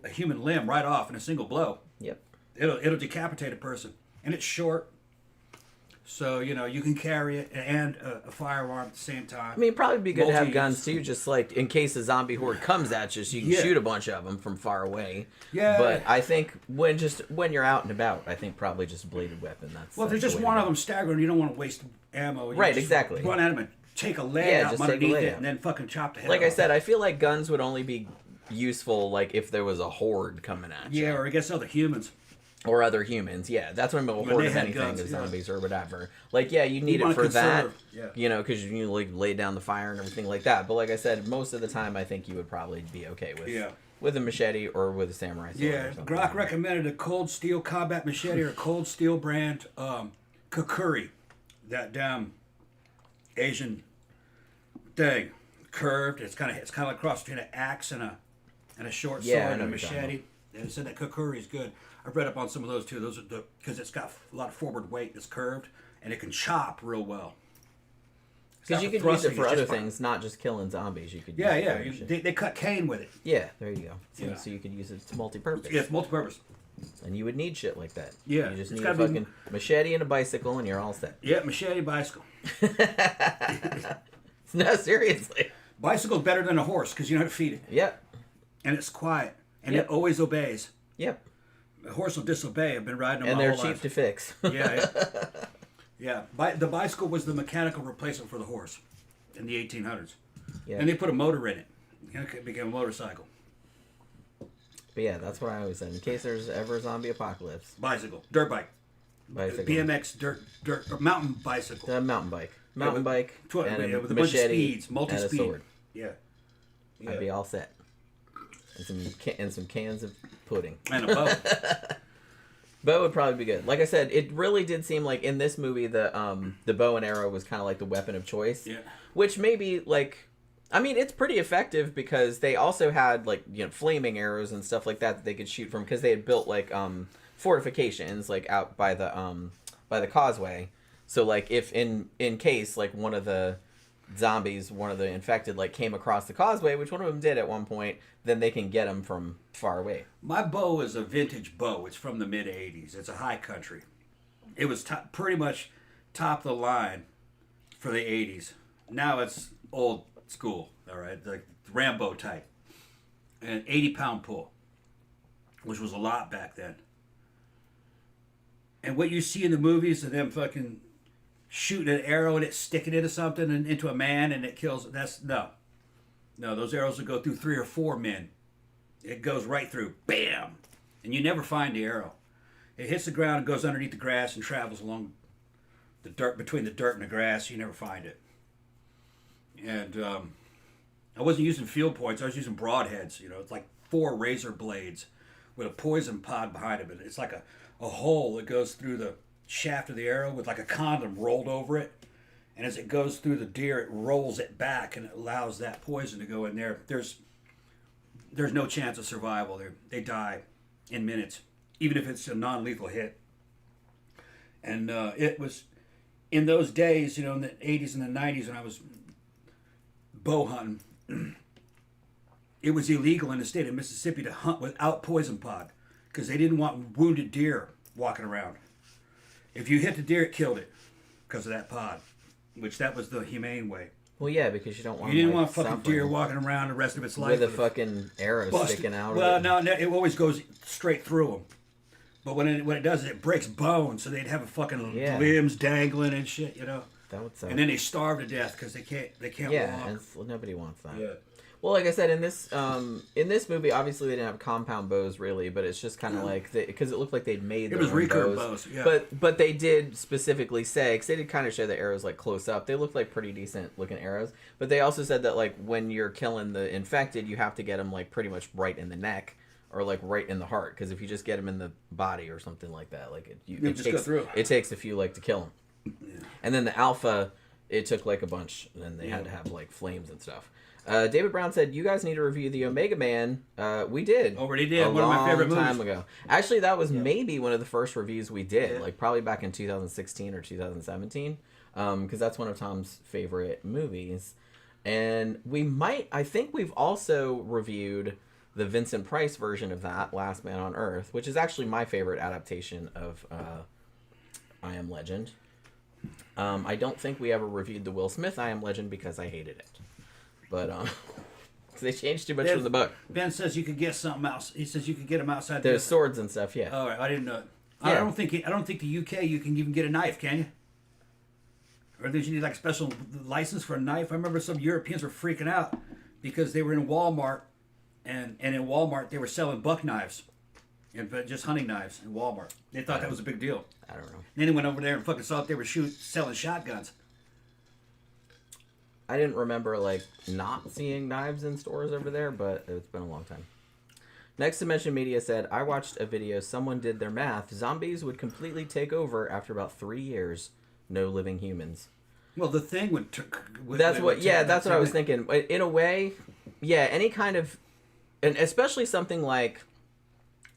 human limb right off in a single blow. Yep. It'll decapitate a person, and it's short. So, you can carry it and a firearm at the same time. I mean, it'd probably be good to have guns, too, just like in case a zombie horde comes at you, so you can shoot a bunch of them from far away. Yeah. But I think when you're out and about, I think probably just a bladed weapon. Well, if there's just one of them staggering, you don't want to waste ammo. Right, exactly. Run at them and take a leg out underneath it and then fucking chop the head off. Like I said, I feel like guns would only be useful like if there was a horde coming at you. Yeah, or against other humans. Or other humans, yeah. That's what I mean, a horde of anything, guns, of zombies or whatever. Like, yeah, you need it for that, you know, because you like lay down the fire and everything like that. But like I said, most of the time, I think you would probably be okay with a machete or with a samurai sword. Yeah, Grok recommended a cold steel combat machete or a cold steel brand kukuri, that damn Asian thing, curved. It's kind of like a cross between an axe and a short sword and a machete. And it said that kukuri is good. I've read up on some of those too. Those are because it's got a lot of forward weight. It's curved and it can chop real well. Because you could use it for other things, not just killing zombies. You could they cut cane with it. Yeah, there you go. So you could use it to multi-purpose. Yeah, it's multi-purpose. And you would need shit like that. Yeah, you just need a fucking machete and a bicycle, and you're all set. Yeah, machete, bicycle. No, seriously. Bicycle's better than a horse because you know how to feed it. Yep. And it's quiet, and it always obeys. Yep. A horse will disobey. I've been riding them and my they're whole cheap life. to fix. Yeah. The bicycle was the mechanical replacement for the horse in the 1800s. Yeah. And they put a motor in it. It became a motorcycle. But yeah, that's what I always said. In case there's ever a zombie apocalypse. Bicycle. Dirt bike. Bicycle. BMX, dirt, or mountain bicycle. Mountain bike. Mountain bike. And a with a machete bunch of speeds. Multi-speed. and a sword. Yeah. I'd be all set. And some cans of pudding. And a bow. Bow would probably be good. Like I said, it really did seem like in this movie the bow and arrow was kind of like the weapon of choice. Yeah. Which maybe like, I mean, it's pretty effective because they also had like, you know, flaming arrows and stuff like that they could shoot from because they had built like fortifications like out by the causeway. So like if in case like one of the zombies, one of the infected, like came across the causeway, which one of them did at one point, then they can get them from far away. My bow is a vintage bow. It's from the mid 80s. It's a high country. It was pretty much top of the line for the 80s. Now it's old school, all right, the Rambo type. An 80-pound pull, which was a lot back then. And what you see in the movies of them fucking shooting an arrow and it sticking into something and into a man and it kills. No, those arrows will go through 3 or 4 men. It goes right through, bam, and you never find the arrow. It hits the ground and goes underneath the grass and travels along the dirt, between the dirt and the grass. You never find it. And I wasn't using field points. I was using broadheads. You know, it's like 4 razor blades with a poison pod behind it. It's like a hole that goes through the shaft of the arrow with like a condom rolled over it. And as it goes through the deer, it rolls it back and it allows that poison to go in there. There's no chance of survival. They die in minutes, even if it's a non-lethal hit. And it was in those days, you know, in the 80s and the 90s when I was bow hunting, it was illegal in the state of Mississippi to hunt without poison pod because they didn't want wounded deer walking around. If you hit the deer, it killed it because of that pod. Which that was the humane way. Well, yeah, because you don't want. You didn't want a fucking deer walking around the rest of its life with a fucking arrow sticking out. Well, no, it always goes straight through them. But when it does is it breaks bones, so they'd have a fucking limbs dangling and shit, you know. That would suck. And then they starve to death because they can't walk. Yeah, nobody wants that. Yeah. Well, like I said, in this movie, obviously they didn't have compound bows really, but it's just kind of like because it looked like they'd made their own recurve bows. Yeah. But they did specifically say because they did kind of show the arrows like close up. They looked like pretty decent looking arrows. But they also said that like when you're killing the infected, you have to get them like pretty much right in the neck or like right in the heart because if you just get them in the body or something like that, like it takes a few like to kill them. Yeah. And then the alpha, it took like a bunch, and then they had to have like flames and stuff. David Brown said, "You guys need to review the Omega Man." We did. Already did. One of my favorite movies. Time ago. Actually, that was maybe one of the first reviews we did, like probably back in 2016 or 2017, because that's one of Tom's favorite movies. And I think we've also reviewed the Vincent Price version of that, Last Man on Earth, which is actually my favorite adaptation of I Am Legend. I don't think we ever reviewed the Will Smith I Am Legend because I hated it. But they changed too much from the book. Ben says you could get something else. He says you could get them outside. There's swords and stuff. Yeah. All right, I didn't know. Yeah. I don't think the UK you can even get a knife, can you? Or did you need like a special license for a knife? I remember some Europeans were freaking out because they were in Walmart, and in Walmart they were selling buck knives, and just hunting knives in Walmart. They thought that was a big deal. I don't know. Then he went over there and fucking saw if they were selling shotguns. I didn't remember like not seeing knives in stores over there, but it's been a long time. Next Dimension Media said, I watched a video, someone did their math. Zombies would completely take over after about 3 years. No living humans. Well, the thing would... That's what I was thinking. In a way, yeah, any kind of... And especially something like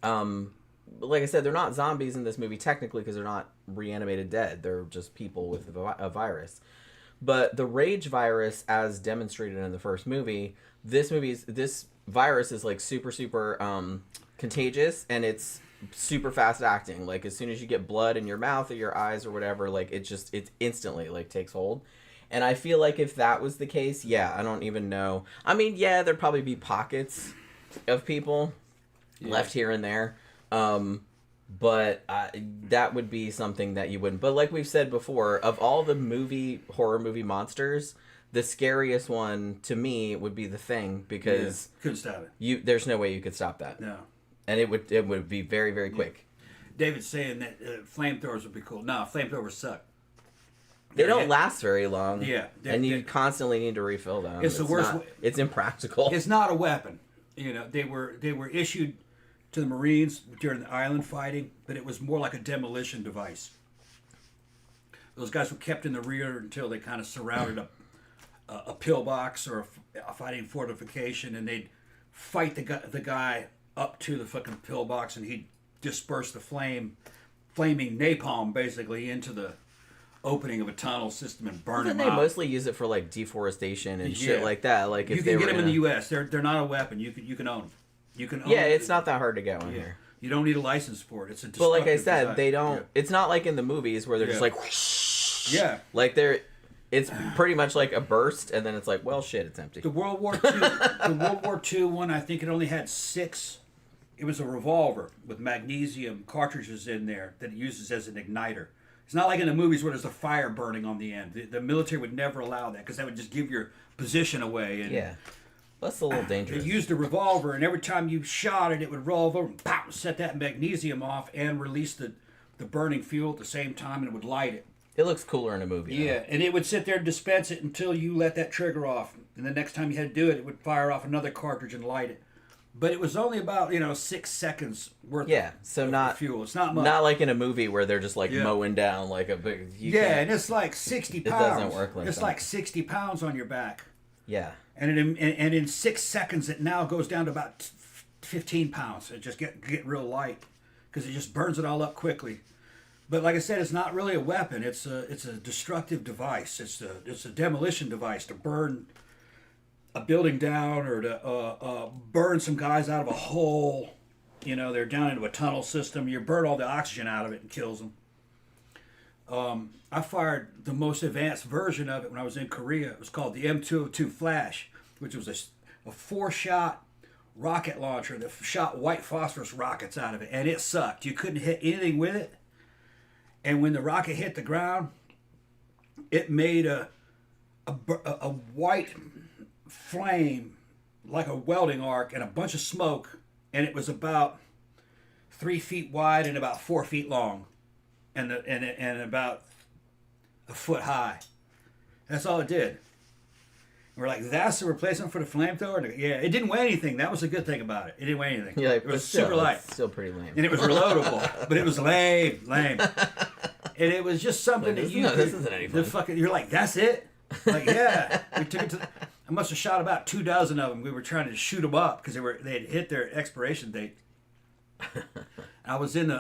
I said, they're not zombies in this movie technically because they're not reanimated dead. They're just people with a virus. But the rage virus, as demonstrated in the first movie, this virus is like super contagious, and it's super fast acting. Like as soon as you get blood in your mouth or your eyes or whatever, like it instantly like takes hold. And I feel like if that was the case, yeah, I don't even know. I mean, yeah, there'd probably be pockets of people left here and there. But that would be something that you wouldn't. But like we've said before, of all the horror movie monsters, the scariest one to me would be the Thing, because couldn't stop it. There's no way you could stop that. No, and it would be very, very quick. David's saying that flamethrowers would be cool. No, flamethrowers suck. They don't last very long. Yeah, and you constantly need to refill them. It's the worst. It's impractical. It's not a weapon. You know, they were issued to the Marines during the island fighting, but it was more like a demolition device. Those guys were kept in the rear until they kind of surrounded a pillbox or a fighting fortification, and they'd fight the guy up to the fucking pillbox, and he'd disperse the flaming napalm basically into the opening of a tunnel system and burn them out. They mostly use it for like deforestation and shit like that. Like if you can get them in the U.S., they're not a weapon. You can own them. You can own them. It's not that hard to get one here. You don't need a license for it. It's a but like I said, design. They don't. Yeah. It's not like in the movies where they're just like whoosh. Yeah, like they're. It's pretty much like a burst, and then it's like, well, shit, it's empty. The World War II one, I think it only had 6. It was a revolver with magnesium cartridges in there that it uses as an igniter. It's not like in the movies where there's a fire burning on the end. The military would never allow that because that would just give your position away. And yeah, that's a little dangerous. It used a revolver, and every time you shot it, it would roll over and pow, set that magnesium off and release the burning fuel at the same time, and it would light it. It looks cooler in a movie. Yeah, and it would sit there and dispense it until you let that trigger off. And the next time you had to do it, it would fire off another cartridge and light it. But it was only about 6 seconds worth of fuel. It's not much. Not like in a movie where they're just like mowing down like a big... and it's like 60 pounds. It doesn't work like that. It's like 60 pounds on your back. Yeah. And in 6 seconds, it now goes down to about 15 pounds. It just get real light because it just burns it all up quickly. But like I said, it's not really a weapon. It's a destructive device. It's a demolition device to burn a building down or to burn some guys out of a hole. They're down into a tunnel system. You burn all the oxygen out of it and kills them. I fired the most advanced version of it when I was in Korea. It was called the M202 Flash, which was a 4-shot rocket launcher that shot white phosphorus rockets out of it, and it sucked. You couldn't hit anything with it. And when the rocket hit the ground, it made a white flame like a welding arc and a bunch of smoke, and it was about 3 feet wide and about 4 feet long, and about a foot high. That's all it did. And we're like, that's the replacement for the flamethrower? Yeah, it didn't weigh anything. That was a good thing about it. It didn't weigh anything. Yeah, it was super light. Still pretty lame. And it was reloadable, but it was lame. And it was just something this isn't any fun. You're like, that's it? Like, yeah. We took it to I must have shot about 24 of them. We were trying to shoot them up because they had hit their expiration date. I was in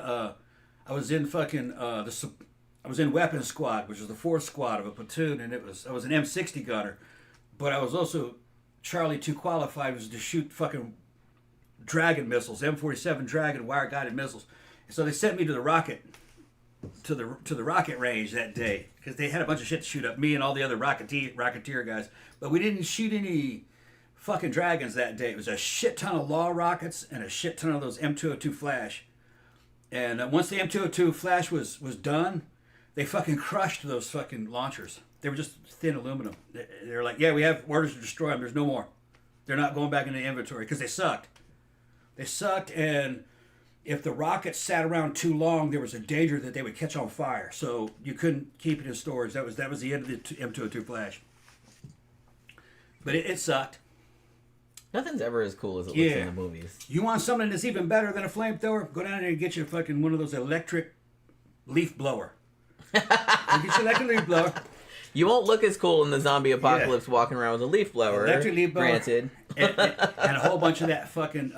weapons squad, which was the 4th squad of a platoon, and I was an M60 gunner, but I was also Charlie 2 qualified, was to shoot fucking Dragon missiles, M47 Dragon wire guided missiles. So they sent me to the rocket range that day because they had a bunch of shit to shoot up, me and all the other rocketeer guys. But we didn't shoot any fucking dragons that day. It was a shit ton of law rockets and a shit ton of those M202 Flash. And once the M202 Flash was done, they fucking crushed those fucking launchers. They were just thin aluminum. They were like, yeah, we have orders to destroy them. There's no more. They're not going back into the inventory because they sucked. They sucked, and if the rockets sat around too long, there was a danger that they would catch on fire. So you couldn't keep it in storage. That was the end of the M202 Flash. But it sucked. Nothing's ever as cool as it looks in the movies. You want something that's even better than a flamethrower? Go down there and get you fucking one of those electric leaf blower. Get your electric leaf blower. You won't look as cool in the zombie apocalypse walking around with a leaf blower. Electric leaf blower. Granted. And a whole bunch of that fucking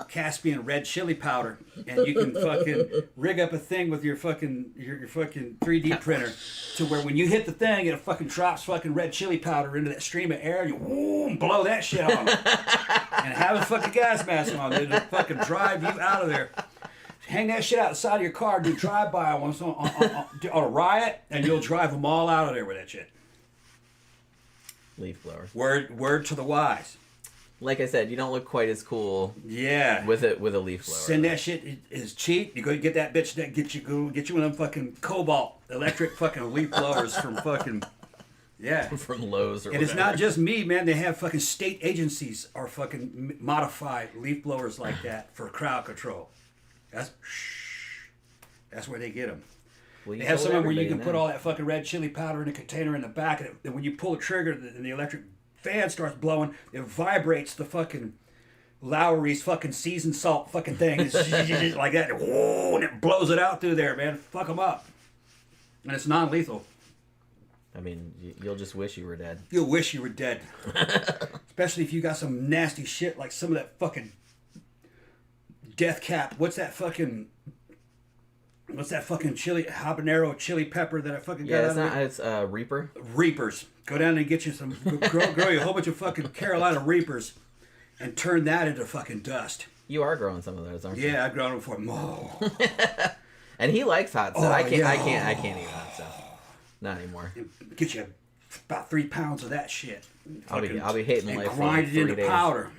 Caspian red chili powder. And you can fucking rig up a thing with your fucking 3D printer to where when you hit the thing, it fucking drops fucking red chili powder into that stream of air. You blow that shit on. And have a fucking gas mask on. It'll fucking drive you out of there. Hang that shit outside of your car, do drive-by on a riot, and you'll drive them all out of there with that shit. Leaf blower. Word to the wise. Like I said, you don't look quite as cool. Yeah. With a leaf blower. Send that shit is cheap. You go get that bitch that get you one of them fucking Cobalt electric fucking leaf blowers from fucking from Lowe's or and whatever. It's not just me, man. They have fucking state agencies are fucking modified leaf blowers like that for crowd control. That's where they get them. Well, they have some where you can put all that fucking red chili powder in a container in the back, and when you pull the trigger and the electric fan starts blowing, it vibrates the fucking Lowry's fucking seasoned salt fucking thing like that. Whoa, and it blows it out through there, man. Fuck them up. And it's non-lethal. I mean, you'll just wish you were dead. You'll wish you were dead. Especially if you got some nasty shit like some of that fucking death cap. What's that fucking chili habanero chili pepper that I fucking got? It's Reaper. Reapers. Go down and get you some. Grow you a whole bunch of fucking Carolina Reapers, and turn that into fucking dust. You are growing some of those, aren't you? Yeah, I've grown them before. Oh. And he likes hot stuff. I can't eat hot stuff. Not anymore. Get you about 3 pounds of that shit. I'll be hating and life for grind like it into 3 days. powder,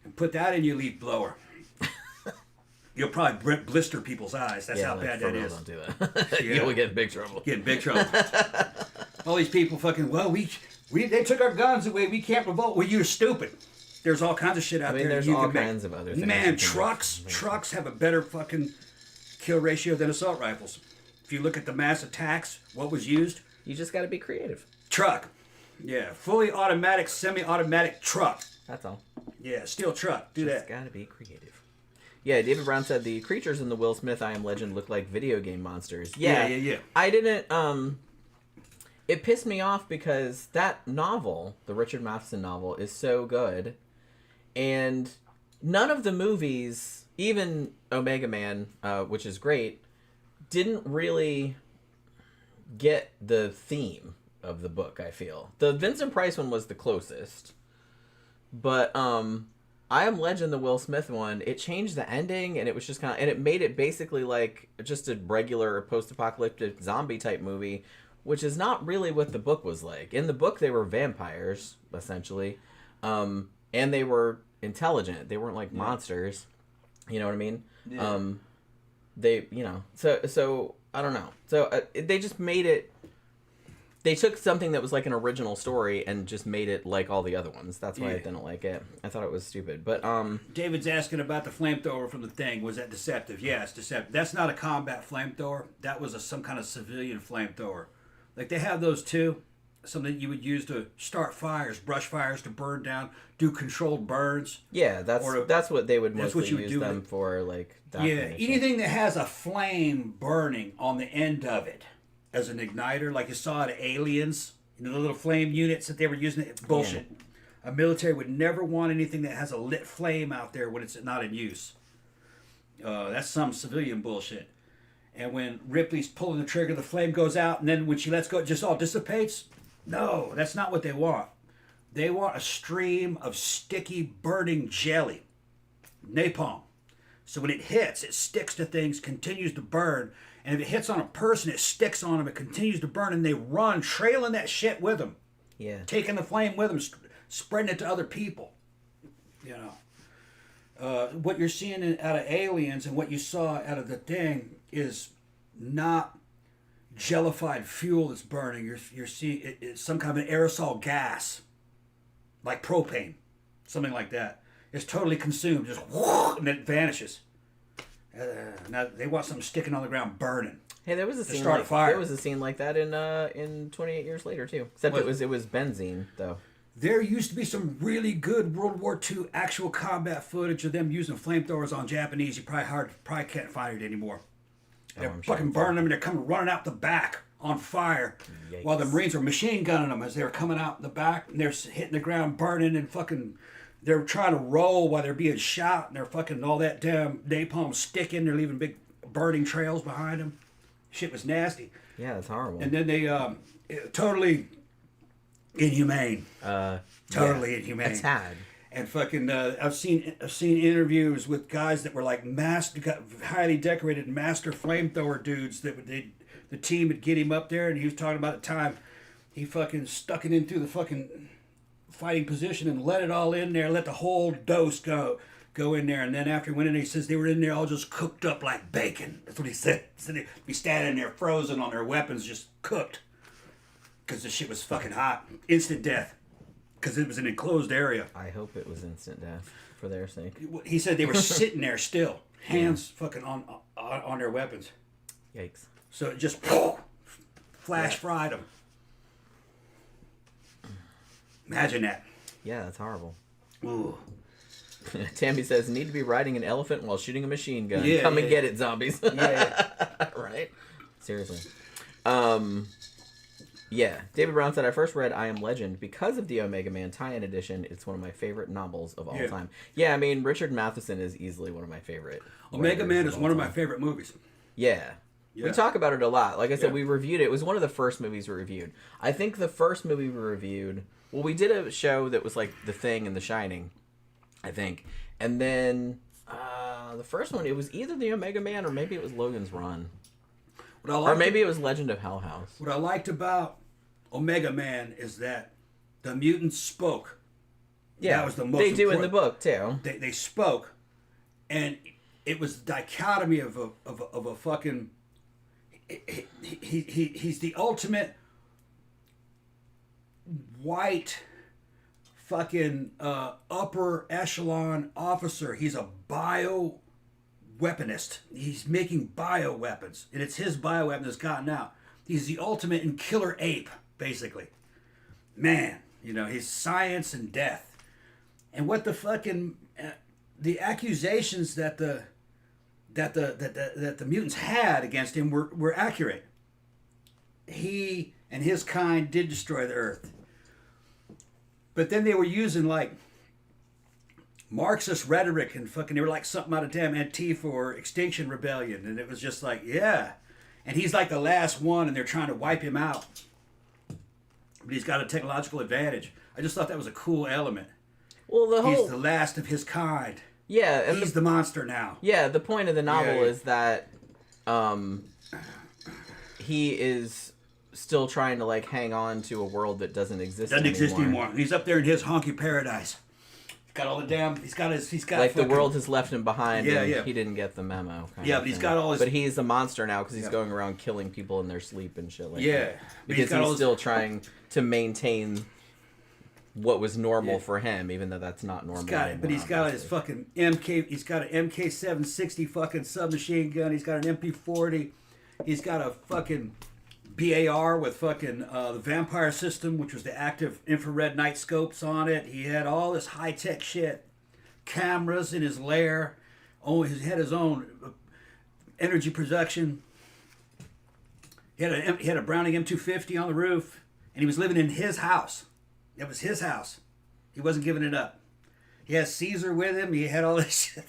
and put that in your leaf blower. You'll probably blister people's eyes. That's how bad that is. Don't do that. You'll get in big trouble. Get in big trouble. All these people fucking, they took our guns away. We can't revolt. Well, you're stupid. There's all kinds of shit out there. There's all kinds of other things. Man, trucks have a better fucking kill ratio than assault rifles. If you look at the mass attacks, what was used? You just got to be creative. Truck. Yeah, fully automatic, semi-automatic truck. That's all. Yeah, steel truck. Do just that. Got to be creative. Yeah, David Brown said the creatures in the Will Smith I Am Legend look like video game monsters. Yeah. I didn't, it pissed me off because that novel, the Richard Matheson novel, is so good. And none of the movies, even Omega Man, which is great, didn't really get the theme of the book, I feel. The Vincent Price one was the closest. But, I Am Legend, the Will Smith one, it changed the ending, and it was just kind of, and it made it basically like just a regular post-apocalyptic zombie type movie, which is not really what the book was like. In the book, they were vampires, essentially, and they were intelligent. They weren't like monsters. You know what I mean? Yeah. So I don't know. So they just made it. They took something that was like an original story and just made it like all the other ones. That's why I didn't like it. I thought it was stupid. But David's asking about the flamethrower from the thing. Was that deceptive? Yeah, it's deceptive. That's not a combat flamethrower. That was some kind of civilian flamethrower. Like they have those too. Something you would use to start fires, brush fires, to burn down, do controlled burns. Yeah, that's what they would mostly use them for. Like that kind of anything that has a flame burning on the end of it. As an igniter, like you saw at Aliens, the little flame units that they were using. Bullshit. Yeah. A military would never want anything that has a lit flame out there when it's not in use. That's some civilian bullshit. And when Ripley's pulling the trigger, the flame goes out, and then when she lets go, it just all dissipates. No, that's not what they want. They want a stream of sticky, burning jelly. Napalm. So when it hits, it sticks to things, continues to burn. And if it hits on a person, it sticks on them. It continues to burn, and they run, trailing that shit with them. Yeah. Taking the flame with them, spreading it to other people. You know. What you're seeing out of Aliens and what you saw out of the thing is not jellified fuel that's burning. You're seeing it's some kind of an aerosol gas, like propane, something like that. It's totally consumed, just and it vanishes. Now they want something sticking on the ground, burning. Hey, there was a scene. Start a fire. There was a scene like that in 28 Years Later too. Except it was benzene though. There used to be some really good World War II actual combat footage of them using flamethrowers on Japanese. You probably can't find it anymore. They're fucking burning them, and they're coming running out the back on fire. Yikes. While the Marines were machine gunning them as they were coming out in the back, and they're hitting the ground, burning, and fucking. They're trying to roll while they're being shot, and they're fucking all that damn napalm sticking. They're leaving big burning trails behind them. Shit was nasty. Yeah, that's horrible. And then they totally inhumane. Totally inhumane. A tad. And fucking, I've seen interviews with guys that were like highly decorated master flamethrower dudes that the team would get him up there, and he was talking about the time he fucking stuck it in through the fucking fighting position and let it all in there, let the whole dose go in there, and then after he went in there, he says they were in there all just cooked up like bacon. That's what he said. So they'd be standing there frozen on their weapons, just cooked. Because the shit was fucking hot. Instant death. Because it was an enclosed area. I hope it was instant death for their sake. He said they were sitting there still. Hands fucking on their weapons. Yikes. So it just flash fried them. Imagine that. Yeah, that's horrible. Ooh. Tammy says, need to be riding an elephant while shooting a machine gun. Come and get it, zombies. Right? Seriously. Yeah. David Brown said, I first read I Am Legend because of the Omega Man tie-in edition. It's one of my favorite novels of all time. Yeah, I mean, Richard Matheson is easily one of my favorite. Omega Man is one of my favorite movies. Yeah. We talk about it a lot. Like I said, we reviewed it. It was one of the first movies we reviewed. I think the first movie we reviewed... Well, we did a show that was like The Thing and The Shining, I think. And then the first one, it was either the Omega Man or maybe it was Logan's Run. Or maybe it was Legend of Hell House. What I liked about Omega Man is that the mutants spoke. Yeah, that was the most they do in the book, too. They spoke, and it was the dichotomy of a fucking... He's the ultimate... white fucking upper echelon officer. He's a bioweaponist. He's making bioweapons, and it's his bioweapon that's gotten out. He's the ultimate in killer ape, basically. Man, he's science and death. And what the fucking the accusations that the mutants had against him were accurate. He and his kind did destroy the Earth. But then they were using like Marxist rhetoric and fucking, they were like something out of damn Antifa or Extinction Rebellion. And it was just like, yeah. And he's like the last one and they're trying to wipe him out. But he's got a technological advantage. I just thought that was a cool element. Well, he's the last of his kind. Yeah. And he's the monster now. Yeah, the point of the novel is that he is... still trying to like hang on to a world that doesn't exist anymore. He's up there in his honky paradise. He's got all the damn. He's got like fucking, the world has left him behind. He didn't get the memo. But he's got all his. But he's a monster now because he's going around killing people in their sleep and shit like that. Yeah, because he's still trying to maintain what was normal for him, even though that's not normal. He's got his fucking MK. He's got an MK760 fucking submachine gun. He's got an MP40. He's got a fucking BAR with fucking the vampire system, which was the active infrared night scopes on it. He had all this high-tech shit. Cameras in his lair. He had his own energy production. He had a Browning M250 on the roof. And he was living in his house. That was his house. He wasn't giving it up. He has Caesar with him. He had all this shit.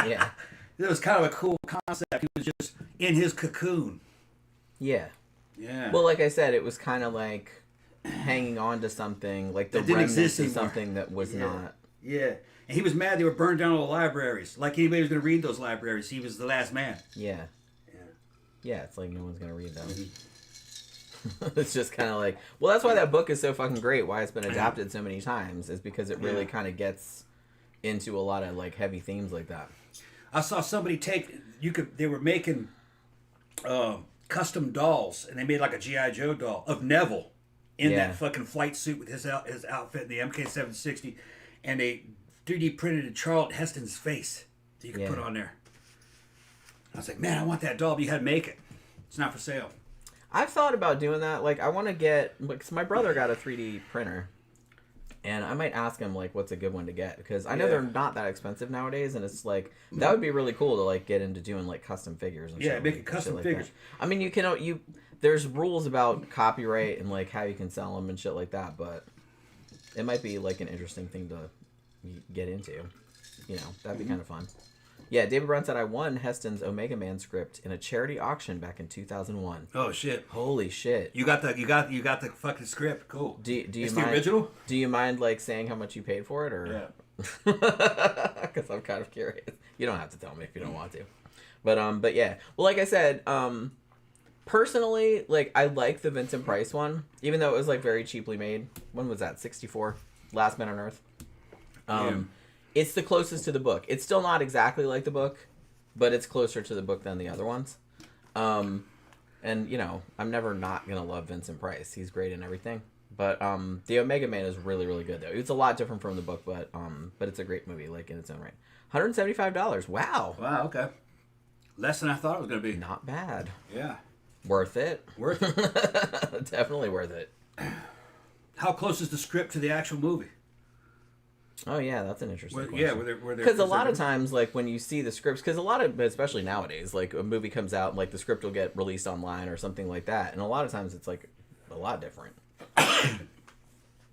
Yeah. It was kind of a cool concept. He was just in his cocoon. Yeah. Yeah. Well, like I said, it was kind of like hanging on to something, like the remnants of something that was not. Yeah. And he was mad they were burned down all the libraries. Like anybody was going to read those libraries. He was the last man. Yeah. Yeah, it's like no one's going to read them. It's just kind of like... Well, that's why that book is so fucking great. Why it's been adapted so many times is because it really kind of gets into a lot of like heavy themes like that. I saw somebody they were making... custom dolls, and they made like a G.I. Joe doll of Neville in that fucking flight suit with his outfit and the MK760, and they 3D printed Charlton Heston's face that you could put on there. I was like, man, I want that doll, but you had to make it. It's not for sale. I've thought about doing that. Like, I want to get... Because my brother got a 3D printer. And I might ask him, like, what's a good one to get. Because I know they're not that expensive nowadays. And it's, like... That would be really cool to, like, get into doing, like, custom figures and shit. Yeah, making custom figures. I mean, you can... There's rules about copyright and, like, how you can sell them and shit like that. But it might be, like, an interesting thing to get into. You know, that'd be kind of fun. Yeah, David Brown said, I won Heston's Omega Man script in a charity auction back in 2001. Oh shit! Holy shit! You got the fucking script. Cool. Do you it's mind, the original? Do you mind like saying how much you paid for it, or? Yeah. Because I'm kind of curious. You don't have to tell me if you don't want to. But yeah. Well, like I said, personally, like I like the Vincent Price one, even though it was like very cheaply made. When was that? 64. Last Man on Earth. It's the closest to the book. It's still not exactly like the book, but it's closer to the book than the other ones. And, you know, I'm never not going to love Vincent Price. He's great in everything. But the Omega Man is really, really good, though. It's a lot different from the book, but it's a great movie, like, in its own right. $175. Wow. Wow, okay. Less than I thought it was going to be. Not bad. Yeah. Worth it. Worth it. Definitely worth it. How close is the script to the actual movie? Oh yeah, that's an interesting question. Yeah, because a lot of times, like when you see the scripts, because a lot of, especially nowadays, like a movie comes out, and, like the script will get released online or something like that, and a lot of times it's like a lot different.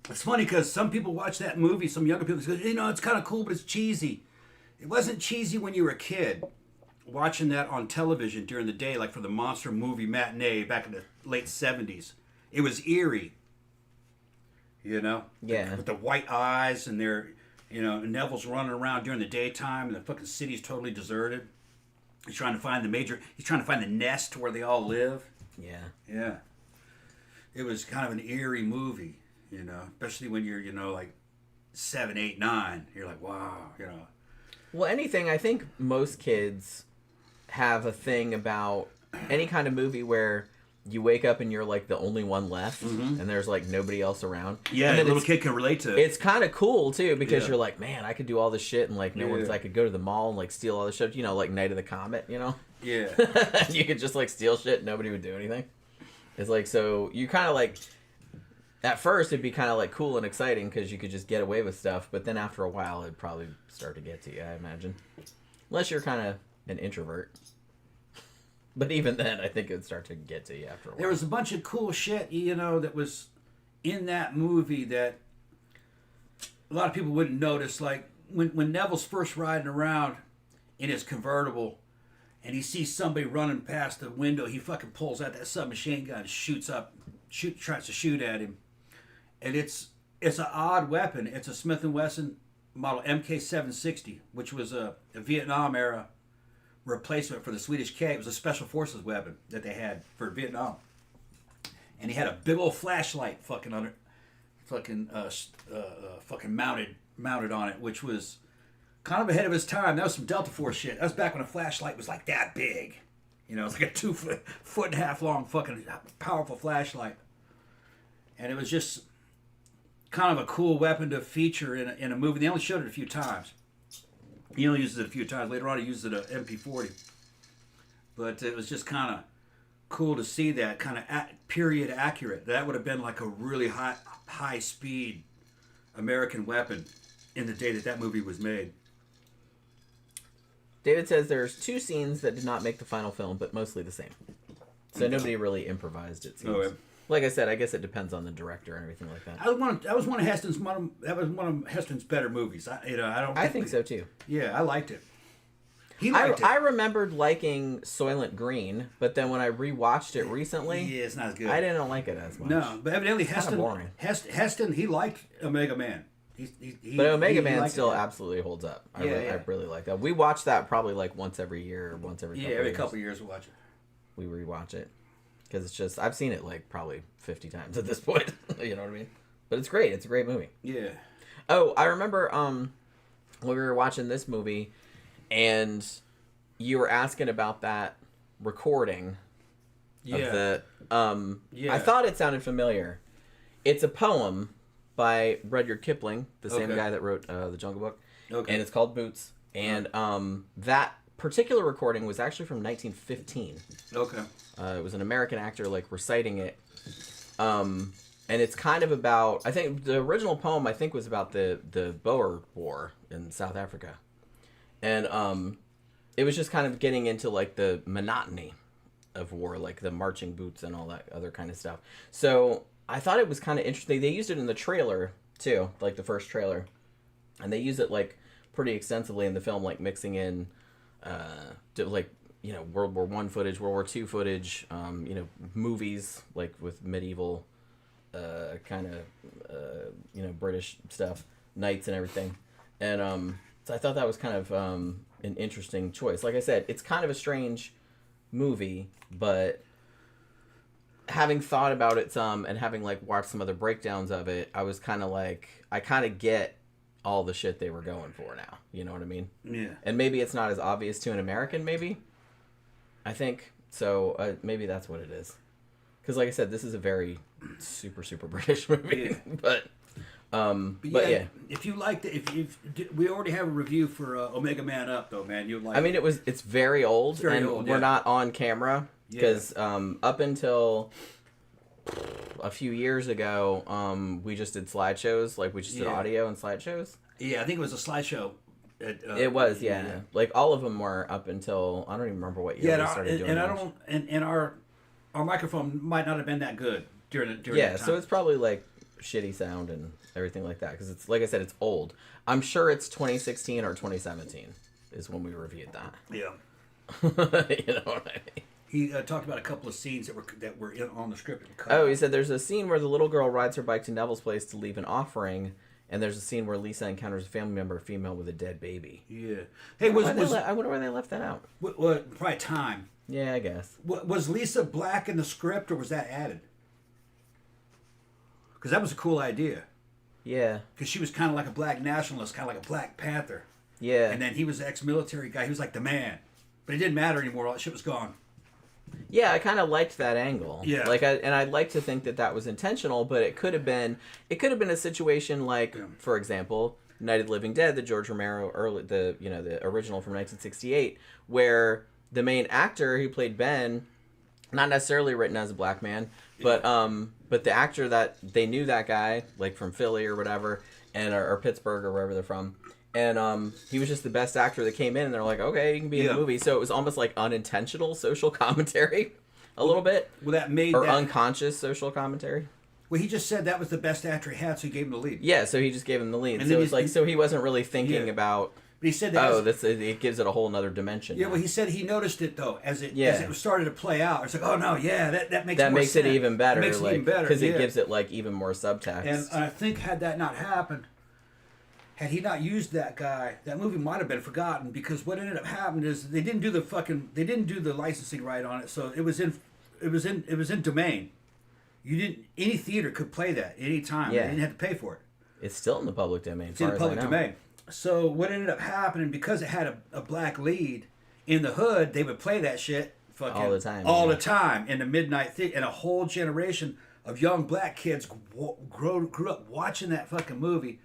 It's funny because some people watch that movie, some younger people say, you know, it's kind of cool, but it's cheesy. It wasn't cheesy when you were a kid watching that on television during the day, like for the monster movie matinee back in the late 70s. It was eerie. You know? Yeah. With the white eyes and their, you know, Neville's running around during the daytime and the fucking city's totally deserted. He's trying to find the nest where they all live. Yeah. Yeah. It was kind of an eerie movie, you know, especially when you're, you know, like 7, 8, 9. You're like, wow, you know. Well, I think most kids have a thing about any kind of movie where you wake up and you're like the only one left, and there's like nobody else around. Yeah, a little kid can relate to it. It's kind of cool too because you're like, man, I could do all this shit, and like no one's. I could go to the mall and like steal all this shit. You know, like Night of the Comet. You know. Yeah. You could just like steal shit, and nobody would do anything. It's like, so you kind of like. At first, it'd be kind of like cool and exciting because you could just get away with stuff, but then after a while, it'd probably start to get to you, I imagine. Unless you're kind of an introvert. But even then, I think it would start to get to you after a while. There was a bunch of cool shit, you know, that was in that movie that a lot of people wouldn't notice. Like, when Neville's first riding around in his convertible and he sees somebody running past the window, he fucking pulls out that submachine gun and tries to shoot at him. And it's an odd weapon. It's a Smith & Wesson model MK760, which was a Vietnam-era replacement for the Swedish K. It was a special forces weapon that they had for Vietnam, and he had a big old flashlight fucking mounted on it, which was kind of ahead of his time. That was some Delta Force shit. That was back when a flashlight was like that big, you know, it's like a 2.5 foot long fucking powerful flashlight, and it was just kind of a cool weapon to feature in a movie. They only showed it a few times. He only uses it a few times. Later on, he uses it at MP40. But it was just kind of cool to see that kind of period accurate. That would have been like a really high speed American weapon in the day that movie was made. David says there's 2 scenes that did not make the final film, but mostly the same. So nobody really improvised, it seems. Oh, yeah. Like I said, I guess it depends on the director and everything like that. That was one of Heston's better movies. I think so too. Yeah, I liked it. He liked it. I remembered liking Soylent Green, but then when I rewatched it recently, yeah, it's not as good. I didn't like it as much. No, but evidently Heston he liked Omega Man. But Omega Man still absolutely holds up. I really like that. We watch that probably like once every year or once every couple every couple of years we watch it. We rewatch it. Because it's just, I've seen it like probably 50 times at this point. You know what I mean? But it's great. It's a great movie. Yeah. Oh, I remember when we were watching this movie and you were asking about that recording of the... I thought it sounded familiar. It's a poem by Rudyard Kipling, the same guy that wrote The Jungle Book. Okay. And it's called Boots. And that particular recording was actually from 1915. Okay. It was an American actor like reciting it. And it's kind of about, I think the original poem I think was about the Boer War in South Africa. And it was just kind of getting into like the monotony of war, like the marching boots and all that other kind of stuff. So I thought it was kind of interesting. They used it in the trailer too, like the first trailer. And they use it like pretty extensively in the film, like mixing in like, you know, World War I footage, World War II footage, you know, movies like with medieval kind of you know, British stuff, knights and everything. And so I thought that was kind of an interesting choice. Like I said, it's kind of a strange movie, but having thought about it some and having like watched some other breakdowns of it, I was kind of like, I kind of get all the shit they were going for now. You know what I mean? Yeah. And maybe it's not as obvious to an American, maybe. I think so. Maybe that's what it is. Because, like I said, this is a very super British movie. Yeah. But yeah, if you liked it, if we already have a review for Omega Man Up, though, man, you like. I mean, it's very old, we're not on camera because up until a few years ago, we just did slideshows, like we just did audio and slideshows. Yeah, I think it was a slideshow. It was, yeah. Like all of them were up until I don't even remember what year we started doing. And our microphone might not have been that good during that time. Yeah, so it's probably like shitty sound and everything like that because it's like I said, it's old. I'm sure it's 2016 or 2017 is when we reviewed that. Yeah. You know what I mean? He talked about a couple of scenes that were on the script. Oh, he said there's a scene where the little girl rides her bike to Neville's place to leave an offering. And there's a scene where Lisa encounters a family member, a female with a dead baby. Yeah. Hey, I wonder why they left that out. Probably time. Yeah, I guess. Was Lisa black in the script, or was that added? Because that was a cool idea. Yeah. Because she was kind of like a black nationalist, kind of like a Black Panther. Yeah. And then he was an ex-military guy. He was like the man. But it didn't matter anymore. All that shit was gone. Yeah, I kind of liked that angle. Yeah. I'd like to think that that was intentional, but it could have been a situation like, for example, Night of the Living Dead, the George Romero the original from 1968, where the main actor who played Ben, not necessarily written as a black man, but the actor that they knew that guy like from Philly or whatever, and or Pittsburgh or wherever they're from. And he was just the best actor that came in, and they're like, okay, you can be in the movie. So it was almost like unintentional social commentary, a little bit. Well, that made unconscious social commentary. Well, he just said that was the best actor he had, so he gave him the lead. Yeah, so he just gave him the lead. And so it's like, so he wasn't really thinking about. But he said that. It gives it a whole nother dimension. Yeah, well, he said he noticed it though as it started to play out. It's like, oh no, that makes it even better. It makes it even better because it gives it like even more subtext. And I think had that not happened. Had he not used that guy, that movie might have been forgotten because what ended up happening is they didn't do the licensing right on it, so it was in domain. Any theater could play that any time. Yeah. They didn't have to pay for it. It's still in the public domain. It's in the public domain. So what ended up happening, because it had a black lead in the hood, they would play that shit fucking all the time in the midnight theater, and a whole generation of young black kids grew up watching that fucking movie.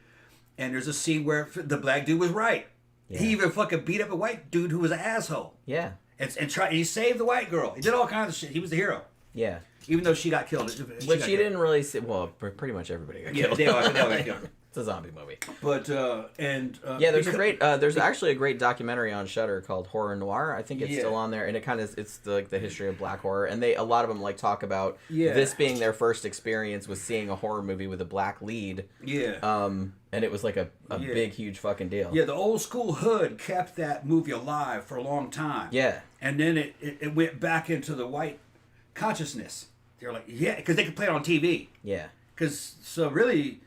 And there's a scene where the black dude was right. Yeah. He even fucking beat up a white dude who was an asshole. Yeah. And he saved the white girl. He did all kinds of shit. He was the hero. Yeah. Even though she got killed. Which he didn't really see. Well, pretty much everybody got killed. They all got killed. It's a zombie movie. But, there's actually a great documentary on Shudder called Horror Noir. I think it's still on there. And it's the history of black horror. And a lot of them like talk about this being their first experience with seeing a horror movie with a black lead. Yeah. And it was like a big, huge fucking deal. Yeah, the old school hood kept that movie alive for a long time. Yeah. And then it went back into the white consciousness. They're like, yeah, because they could play it on TV. Yeah. So really,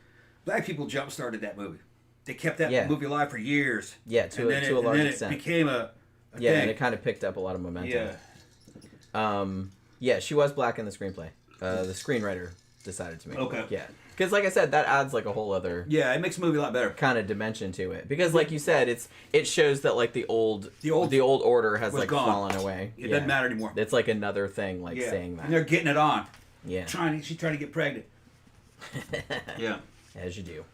black people jump-started that movie. They kept that movie alive for years. Yeah, to a large extent. It became a thing. And it kind of picked up a lot of momentum. Yeah. She was black in the screenplay. The screenwriter decided to make it. Yeah. Because, like I said, that adds like a whole other... Yeah, it makes the movie a lot better. ...kind of dimension to it. Because, like you said, it shows that, like, the old order has, like, fallen away. It doesn't matter anymore. It's, like, another thing, like, saying that. And they're getting it on. Yeah. She's trying to get pregnant. Yeah. As you do.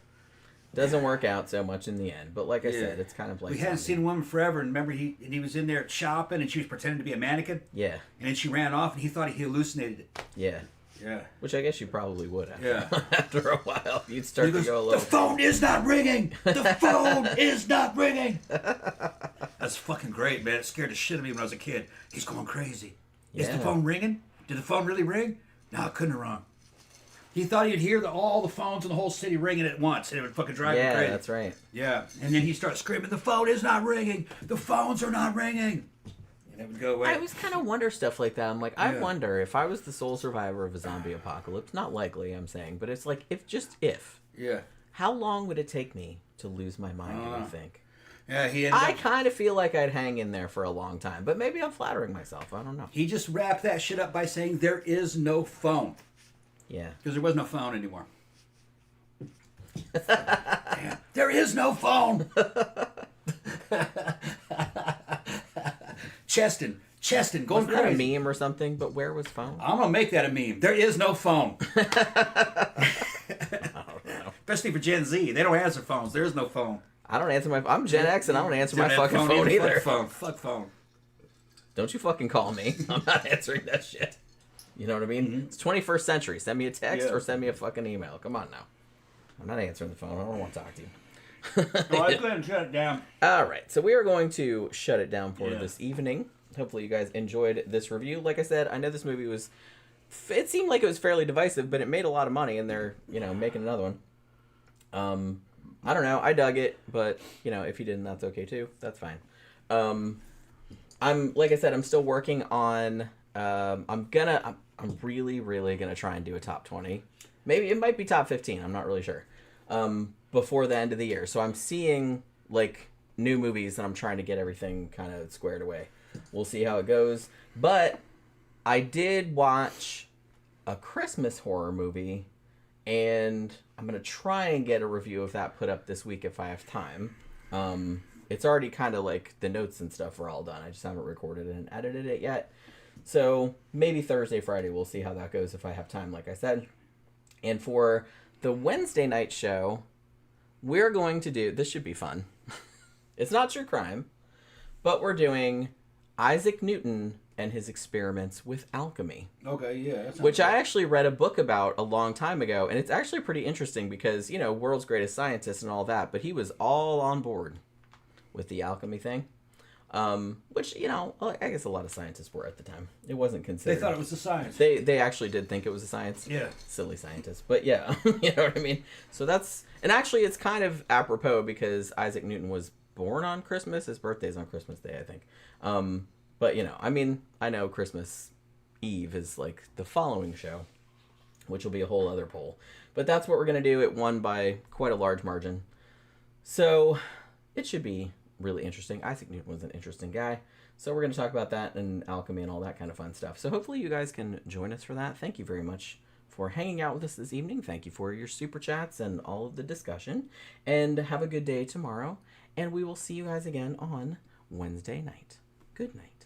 Doesn't work out so much in the end. But like I said, it's kind of like... We hadn't seen a woman forever, and remember he was in there shopping, and she was pretending to be a mannequin? Yeah. And then she ran off, and he thought he hallucinated it. Yeah. Yeah. Which I guess you probably would after, Yeah. after a while. You'd start to go a little... The phone is not ringing! The phone is not ringing! That's fucking great, man. It scared the shit out of me when I was a kid. He's going crazy. Is the phone ringing? Did the phone really ring? No, it couldn't have rung. He thought he'd hear all the phones in the whole city ringing at once, and it would fucking drive him crazy. Yeah, that's right. Yeah, and then he starts screaming, the phone is not ringing! The phones are not ringing! And it would go away. I always kind of wonder stuff like that. I'm like, I wonder if I was the sole survivor of a zombie apocalypse, not likely, I'm saying, but it's like, if, Yeah. how long would it take me to lose my mind, do you think? Yeah, I kind of feel like I'd hang in there for a long time, but maybe I'm flattering myself. I don't know. He just wrapped that shit up by saying there is no phone. Yeah. Because there was no phone anymore. Damn. There is no phone! Cheston, going Wasn't that a crazy. meme or something? But where was phone? I'm going to make that a meme. There is no phone. I don't know. Especially for Gen Z. They don't answer phones. There is no phone. I don't answer my... I'm Gen X and I don't answer my fucking phone either. Fuck phone. Don't you fucking call me. I'm not answering that shit. You know what I mean? Mm-hmm. It's 21st century. Send me a text or send me a fucking email. Come on now. I'm not answering the phone. I don't want to talk to you. Well, let's go ahead and shut it down. All right. So we are going to shut it down for this evening. Hopefully you guys enjoyed this review. Like I said, I know this movie was... It seemed like it was fairly divisive, but it made a lot of money, and they're, making another one. I don't know. I dug it, but, if you didn't, that's okay too. That's fine. Like I said, I'm still working on... I'm really, really gonna try and do a top 20. Maybe it might be top 15. I'm not really sure. Before the end of the year, so I'm seeing new movies and I'm trying to get everything kind of squared away. We'll see how it goes. But I did watch a Christmas horror movie, and I'm gonna try and get a review of that put up this week if I have time. It's already kind of the notes and stuff are all done. I just haven't recorded it and edited it yet. So maybe Thursday, Friday, we'll see how that goes if I have time, like I said. And for the Wednesday night show, we're going to do... This should be fun. It's not true crime, but we're doing Isaac Newton and his experiments with alchemy. Okay, yeah. Which I actually read a book about a long time ago, and it's actually pretty interesting because, world's greatest scientist and all that, but he was all on board with the alchemy thing. Which, I guess a lot of scientists were at the time. It wasn't considered. They thought it was a science. They actually did think it was a science. Yeah. Silly scientists. But yeah, you know what I mean? So that's... And actually, it's kind of apropos because Isaac Newton was born on Christmas. His birthday's on Christmas Day, I think. But, I know Christmas Eve is the following show, which will be a whole other poll. But that's what we're going to do. It won by quite a large margin. So it should be really interesting. Isaac Newton was an interesting guy. So we're going to talk about that and alchemy and all that kind of fun stuff. So hopefully you guys can join us for that. Thank you very much for hanging out with us this evening. Thank you for your super chats and all of the discussion. And have a good day tomorrow. And we will see you guys again on Wednesday night. Good night.